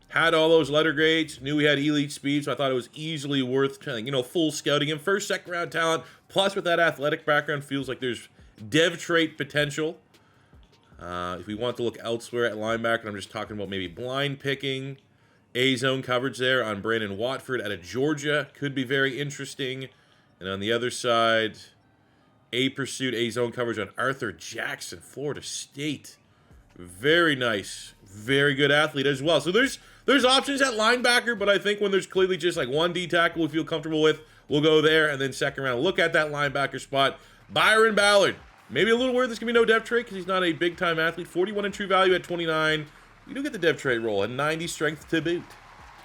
Had all those letter grades. Knew he had elite speed, so I thought it was easily worth, full scouting him. First, second round talent. Plus, with that athletic background, feels like there's dev trait potential. If we want to look elsewhere at linebacker, I'm just talking about maybe blind picking. A-zone coverage there on Brandon Watford out of Georgia. Could be very interesting. And on the other side, A pursuit, A-zone coverage on Arthur Jackson, Florida State. Very nice. Very good athlete as well. So there's options at linebacker, but I think when there's clearly just like one D-tackle we feel comfortable with, we'll go there. And then second round, look at that linebacker spot. Byron Ballard. Maybe a little worried there's going to be no depth trait because he's not a big-time athlete. 41 in true value at 29. You do get the depth trait roll at 90 strength to boot.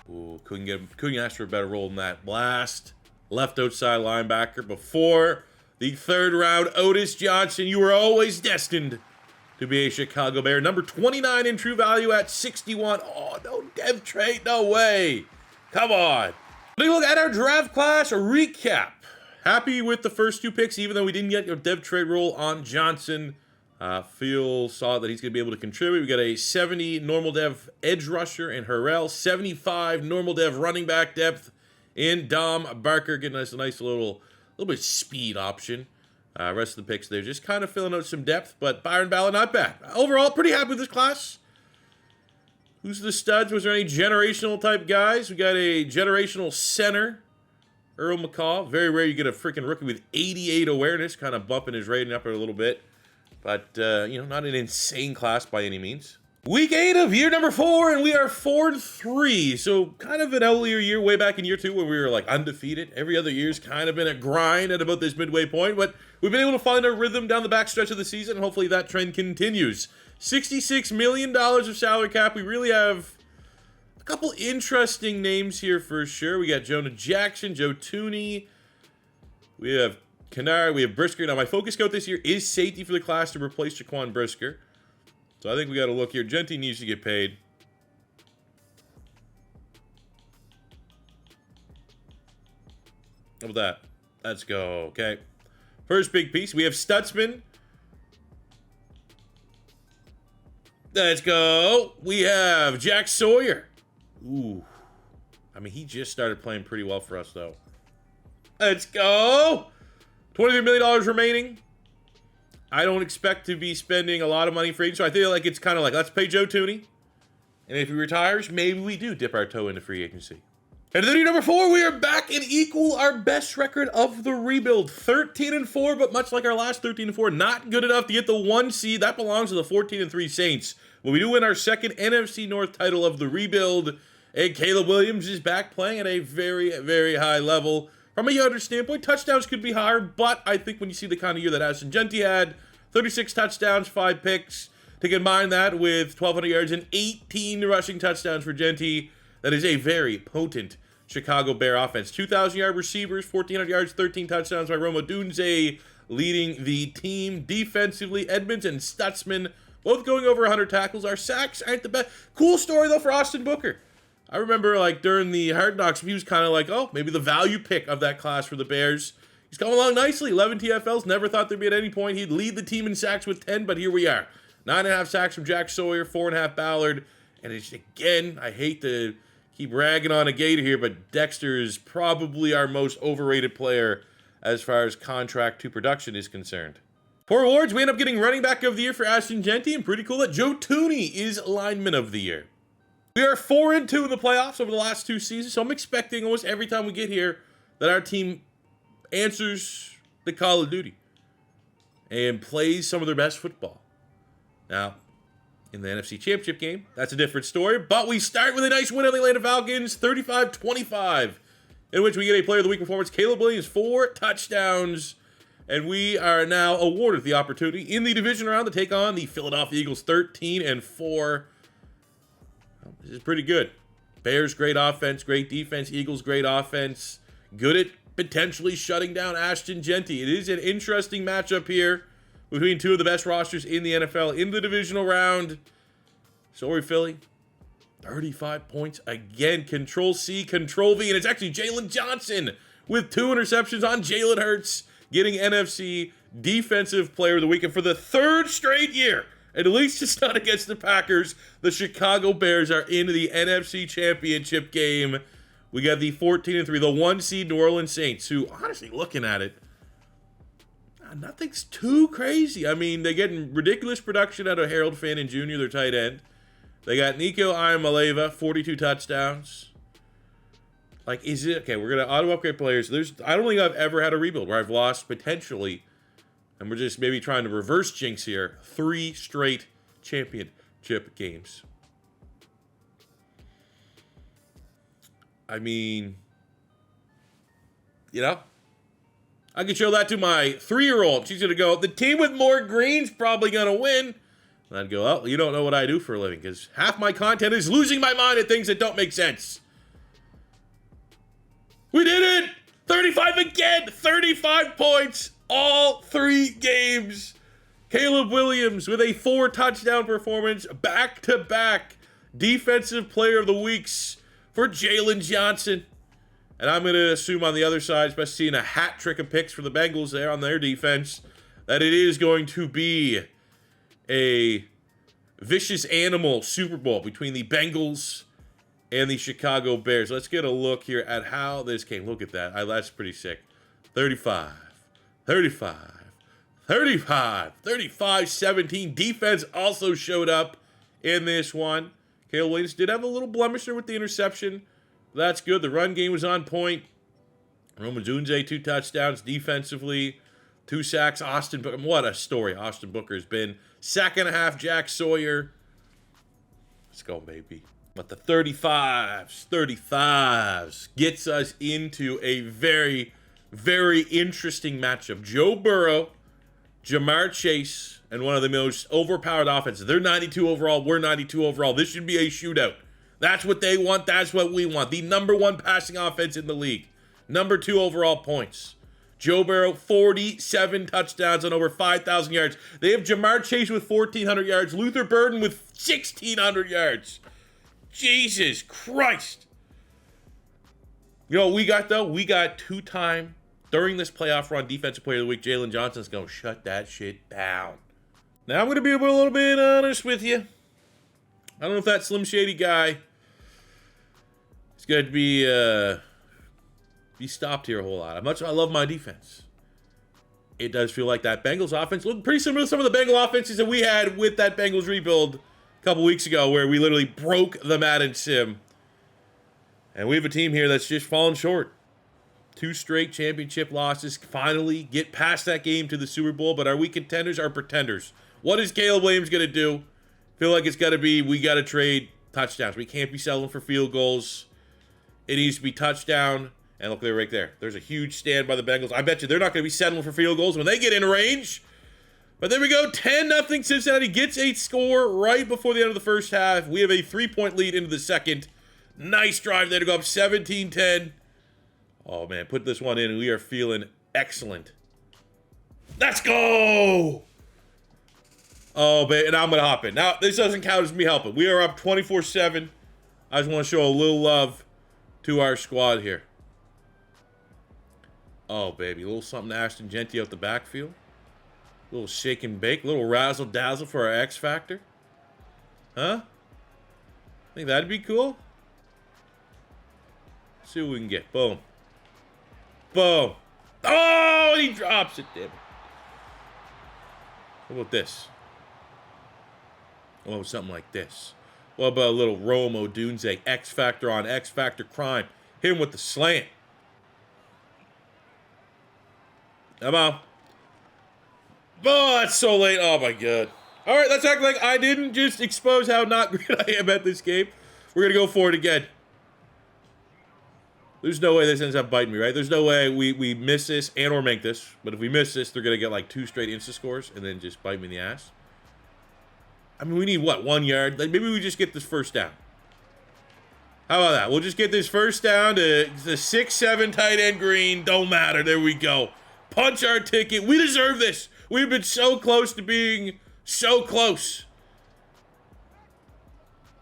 Ooh, couldn't ask for a better roll than that. Blast. Left outside linebacker before the third round. Otis Johnson, you were always destined to be a Chicago Bear. Number 29 in true value at 61. Oh, no depth trait. No way. Come on. Take a look at our draft class recap. Happy with the first 2 picks, even though we didn't get a dev trade roll on Johnson. Phil saw that he's going to be able to contribute. We got a 70 normal dev edge rusher in Harrell, 75 normal dev running back depth in Dom Barker, getting us a nice little bit of speed option. Rest of the picks there, just kind of filling out some depth, but Byron Ballard, not bad. Overall, pretty happy with this class. Who's the studs? Was there any generational type guys? We got a generational center. Earl McCall. Very rare you get a freaking rookie with 88 awareness, kind of bumping his rating up a little bit. But, not an insane class by any means. Week 8 of year number 4, and we are 4-3. So, kind of an earlier year, way back in year 2, where we were, like, undefeated. Every other year's kind of been a grind at about this midway point. But we've been able to find our rhythm down the backstretch of the season, and hopefully that trend continues. $66 million of salary cap. We really have a couple interesting names here for sure. We got Jonah Jackson, Joe Thuney. We have Kennard. We have Brisker. Now, my focus scout this year is safety for the class to replace Jaquan Brisker. So I think we got to look here. Jeanty needs to get paid. How about that? Let's go. Okay. First big piece. We have Stutzman. Let's go. We have Jack Sawyer. Ooh. I mean, he just started playing pretty well for us, though. Let's go. $23 million remaining. I don't expect to be spending a lot of money for him, so I feel like it's kind of like, let's pay Joe Thuney. And if he retires, maybe we do dip our toe into free agency. And then number 4, we are back and equal our best record of the rebuild. 13-4, but much like our last 13-4, not good enough to get the 1 seed. That belongs to the 14-3 Saints. When we do win our second NFC North title of the rebuild, and Caleb Williams is back playing at a very, very high level. From a yarder standpoint, touchdowns could be higher, but I think when you see the kind of year that Ashton Jeanty had, 36 touchdowns, 5 picks, to combine that with 1,200 yards and 18 rushing touchdowns for Jeanty, that is a very potent Chicago Bear offense. 2,000-yard receivers, 1,400 yards, 13 touchdowns by Rome Odunze leading the team. Defensively, Edmonds and Stutzman both going over 100 tackles. Our sacks aren't the best. Cool story, though, for Austin Booker. I remember, like, during the Hard Knocks, he was kind of like, oh, maybe the value pick of that class for the Bears. He's coming along nicely. 11 TFLs. Never thought there'd be at any point he'd lead the team in sacks with 10, but here we are. 9.5 sacks from Jack Sawyer, 4.5 Ballard. And it's, again, I hate to keep ragging on a Gator here, but Dexter is probably our most overrated player as far as contract to production is concerned. For awards, we end up getting running back of the year for Ashton Jeanty, and pretty cool that Joe Thuney is lineman of the year. We are 4-2 in the playoffs over the last 2 seasons, so I'm expecting almost every time we get here that our team answers the call of duty and plays some of their best football. Now, in the NFC Championship game, that's a different story, but we start with a nice win on the Atlanta Falcons, 35-25, in which we get a Player of the Week performance. Caleb Williams, 4 touchdowns, and we are now awarded the opportunity in the division round to take on the Philadelphia Eagles, 13-4. This is pretty good. Bears, great offense, great defense. Eagles, great offense. Good at potentially shutting down Ashton Jeanty. It is an interesting matchup here between two of the best rosters in the NFL in the divisional round. Sorry, Philly. 35 points again. Control-C, Control-V, and it's actually Jalen Johnson with 2 interceptions on Jalen Hurts, getting NFC Defensive Player of the Week. And for the 3rd straight year, at least it's not against the Packers, the Chicago Bears are into the NFC Championship game. We got the 14-3, the 1 seed New Orleans Saints, who, honestly, looking at it, nothing's too crazy. I mean, they're getting ridiculous production out of Harold Fannin Jr., their tight end. They got Nico Iamaleava, 42 touchdowns. Like, is it... Okay, we're going to auto-upgrade players. I don't think I've ever had a rebuild where I've lost, potentially, and we're just maybe trying to reverse jinx here, 3 straight championship games. I mean, you know, I could show that to my 3-year-old. She's going to go, the team with more green's probably going to win. And I'd go, oh, you don't know what I do for a living, because half my content is losing my mind at things that don't make sense. We did it! 35 again! 35 points! All 3 games. Caleb Williams with a 4-touchdown performance, back-to-back Defensive Player of the Weeks for Jalen Johnson. And I'm going to assume on the other side, especially seeing a hat trick of picks for the Bengals there on their defense, that it is going to be a vicious animal Super Bowl between the Bengals and the Chicago Bears. Let's get a look here at how this came. Look at that. That's pretty sick. 35, 35, 35, 35, 17. Defense also showed up in this one. Caleb Williams did have a little blemish there with the interception. That's good. The run game was on point. Rome Odunze, 2 touchdowns defensively. 2 sacks. Austin Booker. What a story Austin Booker has been. 2.5, Jack Sawyer. Let's go, baby. But the 35s gets us into a very, very interesting matchup. Joe Burrow, Jamar Chase, and one of the most overpowered offenses. They're 92 overall. We're 92 overall. This should be a shootout. That's what they want. That's what we want. The #1 passing offense in the league. #2 overall points. Joe Burrow, 47 touchdowns and over 5,000 yards. They have Jamar Chase with 1,400 yards. Luther Burden with 1,600 yards. Jesus Christ. You know what we got, though? We got 2-time, during this playoff run, Defensive Player of the Week. Jalen Johnson's going to shut that shit down. Now, I'm going to be a little bit honest with you. I don't know if that Slim Shady guy is going to be stopped here a whole lot. I love my defense. It does feel like that Bengals offense looked pretty similar to some of the Bengal offenses that we had with that Bengals rebuild a couple weeks ago, where we literally broke the Madden sim. And we have a team here that's just fallen short. 2 straight championship losses. Finally get past that game to the Super Bowl. But are we contenders or pretenders? What is Caleb Williams going to do? Feel like it's got to be, we got to trade touchdowns. We can't be settling for field goals. It needs to be touchdown. And look, they're right there. There's a huge stand by the Bengals. I bet you they're not going to be settling for field goals when they get in range. But there we go. 10-0. Cincinnati gets a score right before the end of the first half. We have a 3-point lead into the second. Nice drive there to go up 17-10. Oh, man, put this one in, and we are feeling excellent. Let's go! Oh, baby, and I'm going to hop in. Now, this doesn't count as me helping. We are up 24-7. I just want to show a little love to our squad here. Oh, baby, a little something to Ashton Jeanty out the backfield. A little shake and bake, a little razzle-dazzle for our X Factor. Huh? Think that'd be cool? Let's see what we can get. Boom. Boom. Oh, and he drops it, damn it. What about this? Oh, something like this. What about a little Rome Odunze, X Factor on X Factor crime? Hit him with the slant. Come on. Oh, that's so late. Oh, my God. All right, let's act like I didn't just expose how not great I am at this game. We're going to go for it again. There's no way this ends up biting me, right? There's no way we miss this and or make this. But if we miss this, they're going to get like 2 straight insta scores and then just bite me in the ass. I mean, we need, what, 1 yard? Like, maybe we just get this first down. How about that? We'll just get this first down to the 6-7 tight end green. Don't matter. There we go. Punch our ticket. We deserve this. We've been so close to being so close.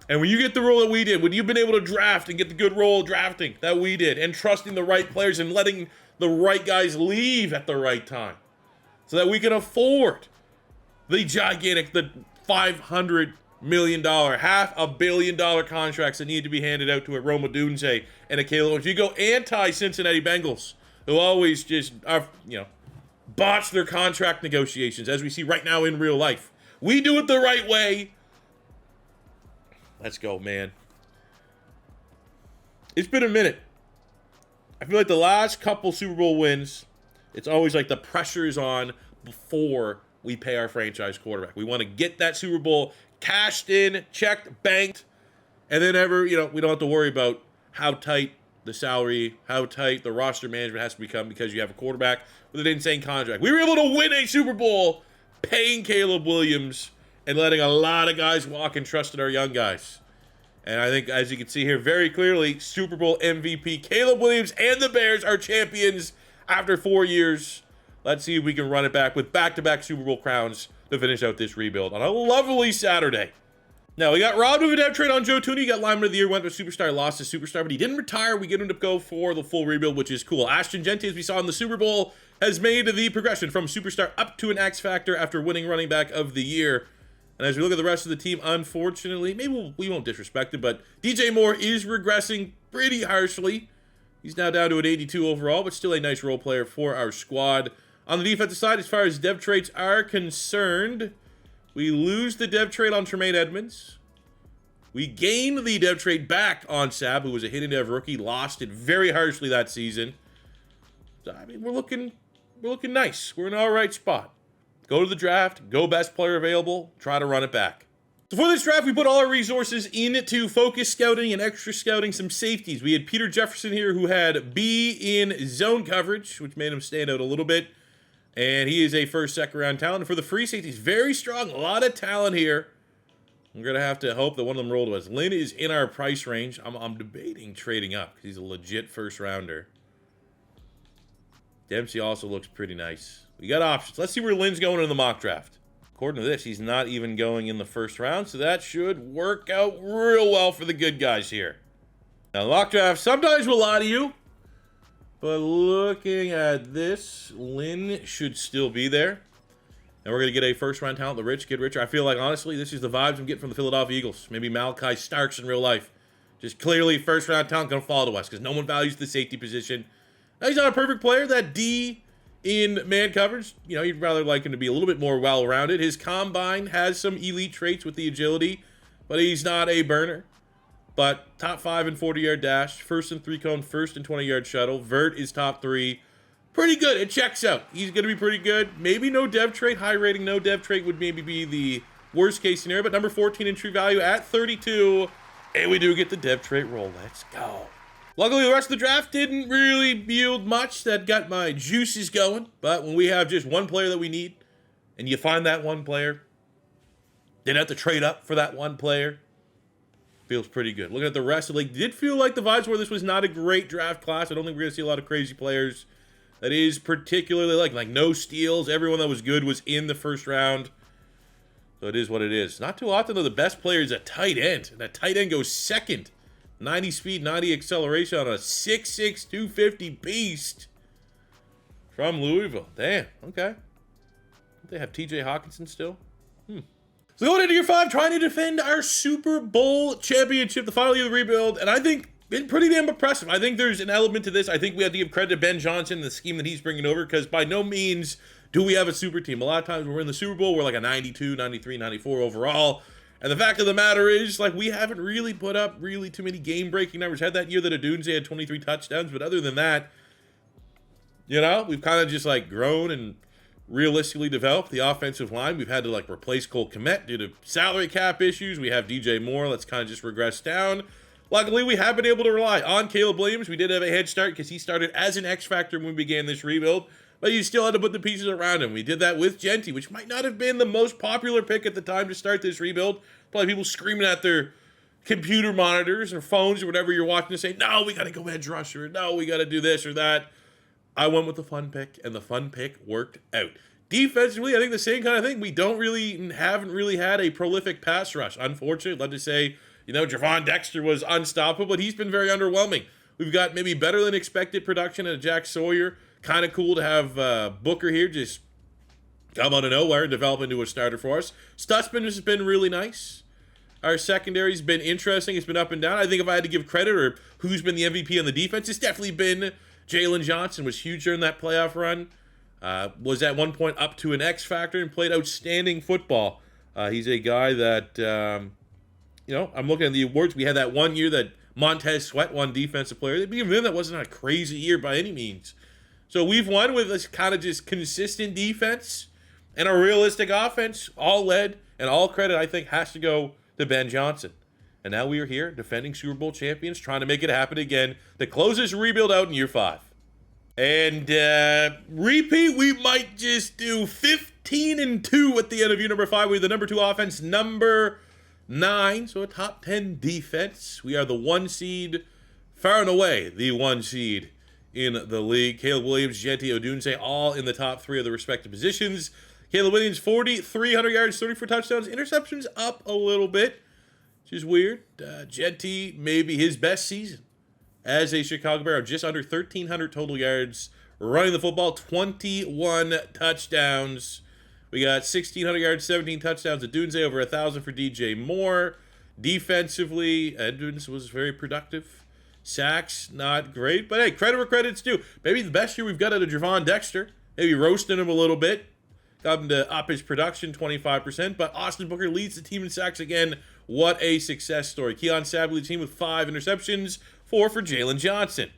And when you get the role that we did, when you've been able to draft and get the good role of drafting that we did, and trusting the right players and letting the right guys leave at the right time so that we can afford the gigantic, the $500 million, $500 million contracts that need to be handed out to a Rome Odunze and a Caleb Owens. You go anti-Cincinnati Bengals, who always just are, botch their contract negotiations, as we see right now in real life. We do it the right way. Let's go, man. It's been a minute. I feel like the last couple Super Bowl wins, it's always like the pressure is on before we pay our franchise quarterback. We want to get that Super Bowl cashed in, checked, banked, and then we don't have to worry about how tight the salary, how tight the roster management has to become because you have a quarterback with an insane contract. We were able to win a Super Bowl paying Caleb Williams and letting a lot of guys walk and trust in our young guys. And I think, as you can see here very clearly, Super Bowl MVP Caleb Williams and the Bears are champions after 4 years. Let's see if we can run it back with back-to-back Super Bowl crowns to finish out this rebuild on a lovely Saturday. Now, we got robbed of a dev trade on Joe Thuney. He got lineman of the year, went to Superstar, lost to Superstar, but he didn't retire. We get him to go for the full rebuild, which is cool. Ashton Jeanty, as we saw in the Super Bowl, has made the progression from Superstar up to an X Factor after winning running back of the year. And as we look at the rest of the team, unfortunately, maybe we won't disrespect it, but DJ Moore is regressing pretty harshly. He's now down to an 82 overall, but still a nice role player for our squad. On the defensive side, as far as dev traits are concerned, we lose the dev trait on Tremaine Edmonds. We gain the dev trait back on Sab, who was a hidden dev rookie, lost it very harshly that season. So, I mean, we're looking nice. We're in an all right spot. Go to the draft, go best player available, try to run it back. So for this draft, we put all our resources into focus scouting and extra scouting some safeties. We had Peter Jefferson here, who had B in zone coverage, which made him stand out a little bit. And he is a first, second round talent. And for the free safeties, very strong, a lot of talent here. I'm going to have to hope that one of them rolled to us. Lynn is in our price range. I'm debating trading up because he's a legit first rounder. Dempsey also looks pretty nice. We got options. Let's see where Lynn's going in the mock draft. According to this, he's not even going in the first round, so that should work out real well for the good guys here. Now, the mock draft sometimes will lie to you, but looking at this, Lynn should still be there. And we're going to get a first-round talent, the rich get richer. I feel like, honestly, this is the vibes I'm getting from the Philadelphia Eagles. Maybe Malachi Starks in real life. Just clearly first-round talent going to fall to us because no one values the safety position. Now, he's not a perfect player. That D in man coverage, you'd rather like him to be a little bit more well-rounded. His combine has some elite traits with the agility, but he's not a burner. But top 5 in 40-yard dash, first in 3-cone, first in 20-yard shuttle. Vert is top 3. Pretty good. It checks out. He's going to be pretty good. Maybe no dev trait. High rating, no dev trait would maybe be the worst-case scenario, but number 14 in true value at 32. And we do get the dev trait roll. Let's go. Luckily, the rest of the draft didn't really yield much. That got my juices going. But when we have just one player that we need, and you find that one player, then have to trade up for that one player, feels pretty good. Looking at the rest, it did feel like the vibes where this was not a great draft class. I don't think we're going to see a lot of crazy players. That is particularly like no steals. Everyone that was good was in the first round. So it is what it is. Not too often, though, the best player is a tight end. And that tight end goes second. 90 speed, 90 acceleration on a 6'6", 250 beast from Louisville. Damn, okay. They have TJ Hawkinson still. So going into year 5, trying to defend our Super Bowl championship, the final year of the rebuild, and I think it's pretty damn impressive. I think there's an element to this. I think we have to give credit to Ben Johnson, the scheme that he's bringing over, because by no means do we have a super team. A lot of times when we're in the Super Bowl, we're like a 92, 93, 94 overall. And the fact of the matter is, we haven't really put up really too many game-breaking numbers. Had that year that Odunze had 23 touchdowns, but other than that, we've kind of just, grown and realistically developed the offensive line. We've had to, replace Cole Kmet due to salary cap issues. We have DJ Moore. Let's kind of just regress down. Luckily, we have been able to rely on Caleb Williams. We did have a head start because he started as an X factor when we began this rebuild, but you still had to put the pieces around him. We did that with Jeanty, which might not have been the most popular pick at the time to start this rebuild. Probably people screaming at their computer monitors or phones or whatever you're watching to say, no, we got to go edge rusher. No, we got to do this or that. I went with the fun pick, and the fun pick worked out. Defensively, I think the same kind of thing. We haven't really had a prolific pass rush. Unfortunately, I'd love to say, Javon Dexter was unstoppable, but he's been very underwhelming. We've got maybe better than expected production at Jack Sawyer. Kind of cool to have Booker here just come out of nowhere and develop into a starter for us. Stutzman has been really nice. Our secondary's been interesting. It's been up and down. I think if I had to give credit or who's been the MVP on the defense, it's definitely been Jalen Johnson. Was huge during that playoff run. Was at one point up to an X factor and played outstanding football. He's a guy that, I'm looking at the awards. We had that one year that Montez Sweat won Defensive Player. Even then, that wasn't a crazy year by any means. So we've won with this kind of just consistent defense and a realistic offense, all led, and all credit, I think, has to go to Ben Johnson. And now we are here, defending Super Bowl champions, trying to make it happen again to close this rebuild out in year 5. And repeat, we might just do 15-2 at the end of year number 5. We're the number 2 offense, number 9, so a top 10 defense. We are the 1 seed, far and away the 1 seed in the league. Caleb Williams, Jeanty, Odunze, all in the top 3 of the respective positions. Caleb Williams, 300 yards, 34 touchdowns. Interceptions up a little bit, which is weird. Jeanty, maybe his best season as a Chicago Bear, just under 1,300 total yards, running the football, 21 touchdowns. We got 1,600 yards, 17 touchdowns. Odunze over 1,000 for DJ Moore. Defensively, Edmonds was very productive. Sacks, not great, but hey, credit where credit's due. Maybe the best year we've got out of Javon Dexter. Maybe roasting him a little bit. Got him to up his production 25%, but Austin Booker leads the team in sacks again. What a success story. Keon Sabb leads the team with 5 interceptions, 4 for Jalen Johnson.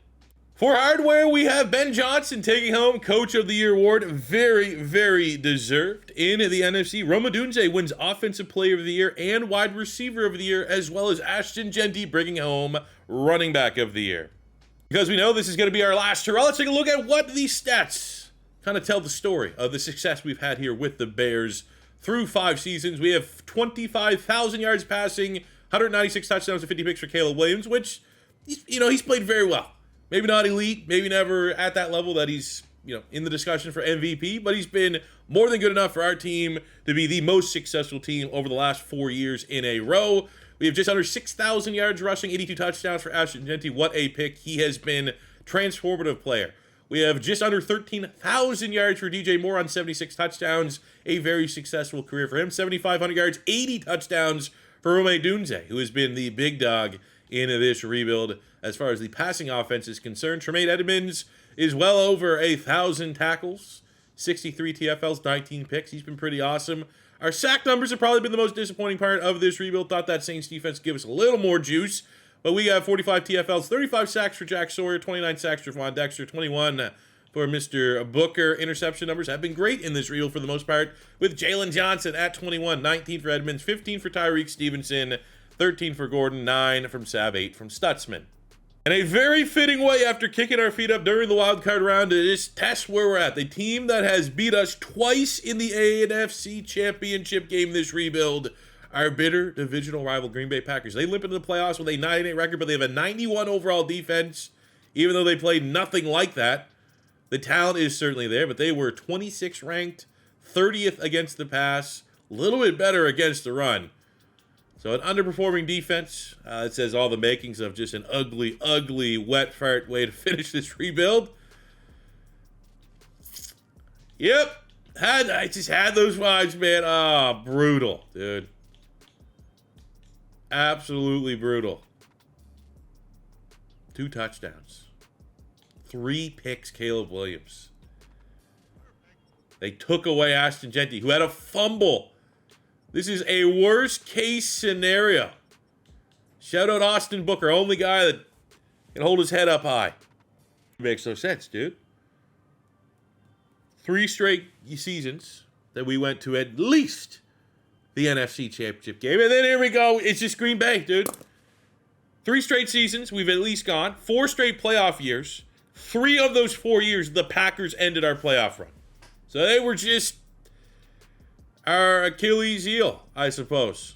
For hardware, we have Ben Johnson taking home Coach of the Year award. Very, very deserved. In the NFC, Rome Odunze wins Offensive Player of the Year and Wide Receiver of the Year, as well as Ashton Jeanty bringing home Running Back of the Year. Because we know this is going to be our last hurrah, let's take a look at what these stats kind of tell the story of the success we've had here with the Bears through 5 seasons. We have 25,000 yards passing, 196 touchdowns and 50 picks for Caleb Williams, which, he's played very well. Maybe not elite, maybe never at that level that he's, in the discussion for MVP, but he's been more than good enough for our team to be the most successful team over the last 4 years in a row. We have just under 6,000 yards rushing, 82 touchdowns for Ashton Jeanty. What a pick. He has been transformative player. We have just under 13,000 yards for DJ Moore on 76 touchdowns. A very successful career for him. 7,500 yards, 80 touchdowns for Rome Odunze, who has been the big dog in this rebuild as far as the passing offense is concerned. Tremaine Edmonds is well over 1,000 tackles, 63 TFLs, 19 picks. He's been pretty awesome. Our sack numbers have probably been the most disappointing part of this rebuild. Thought that Saints defense give us a little more juice, but we got 45 TFLs, 35 sacks for Jack Sawyer, 29 sacks for Javon Dexter, 21 for Mr. Booker. Interception numbers have been great in this rebuild for the most part, with Jalen Johnson at 21, 19 for Edmonds, 15 for Tyreek Stevenson, 13 for Gordon, 9 from Sabb, 8 from Stutzman. And a very fitting way after kicking our feet up during the wild card round to just test where we're at. The team that has beat us twice in the AFC Championship game this rebuild our bitter divisional rival Green Bay Packers. They limp into the playoffs with a 9-8 record, but they have a 91 overall defense, even though they played nothing like that. The talent is certainly there, but they were 26th ranked, 30th against the pass, a little bit better against the run. So an underperforming defense. It says all the makings of just an ugly, ugly, wet fart way to finish this rebuild. Yep. I just had those vibes, man. Ah, brutal, dude. Absolutely brutal. 2 touchdowns. 3 picks, Caleb Williams. They took away Ashton Jeanty, who had a fumble. This is a worst case scenario. Shout out Austin Booker, only guy that can hold his head up high. Makes no sense, dude. 3 straight seasons that we went to at least the NFC Championship game. And then here we go. It's just Green Bay, dude. 3 straight seasons we've at least gone. 4 straight playoff years. 3 of those 4 years, the Packers ended our playoff run. So they were just our Achilles heel, I suppose,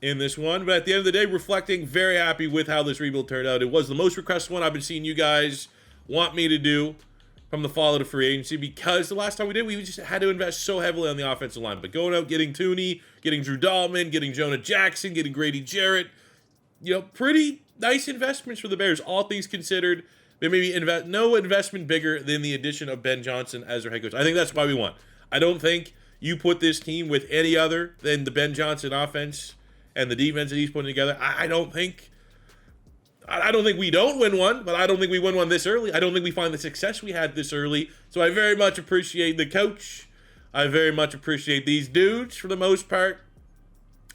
in this one. But at the end of the day, reflecting, very happy with how this rebuild turned out. It was the most requested one I've been seeing you guys want me to do from the fall of the free agency, because the last time we did, we just had to invest so heavily on the offensive line. But going out, getting Thuney, getting Drew Dahlman, getting Jonah Jackson, getting Grady Jarrett, pretty nice investments for the Bears, all things considered. Maybe no investment bigger than the addition of Ben Johnson as their head coach. I think that's why we won. I don't think you put this team with any other than the Ben Johnson offense and the defense that he's putting together. I don't think we don't win one, but I don't think we win one this early. I don't think we find the success we had this early. So I very much appreciate the coach. I very much appreciate these dudes for the most part.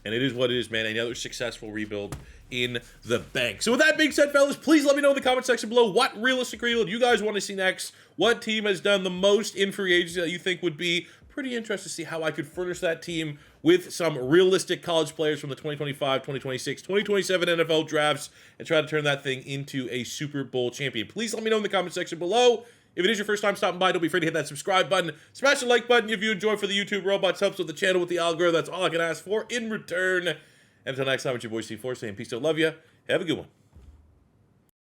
And it is what it is, man. Another successful rebuild in the bank. So with that being said, fellas, please let me know in the comment section below what realistic rebuild you guys want to see next. What team has done the most in free agency that you think would be pretty interesting to see how I could furnish that team with some realistic college players from the 2025, 2026, 2027 NFL drafts and try to turn that thing into a Super Bowl champion. Please let me know in the comment section below. If it is your first time stopping by, don't be afraid to hit that subscribe button. Smash the like button if you enjoy for the YouTube robots. Helps with the channel, with the algorithm. That's all I can ask for in return. And until next time, it's your boy C4 saying peace out, love ya. Have a good one.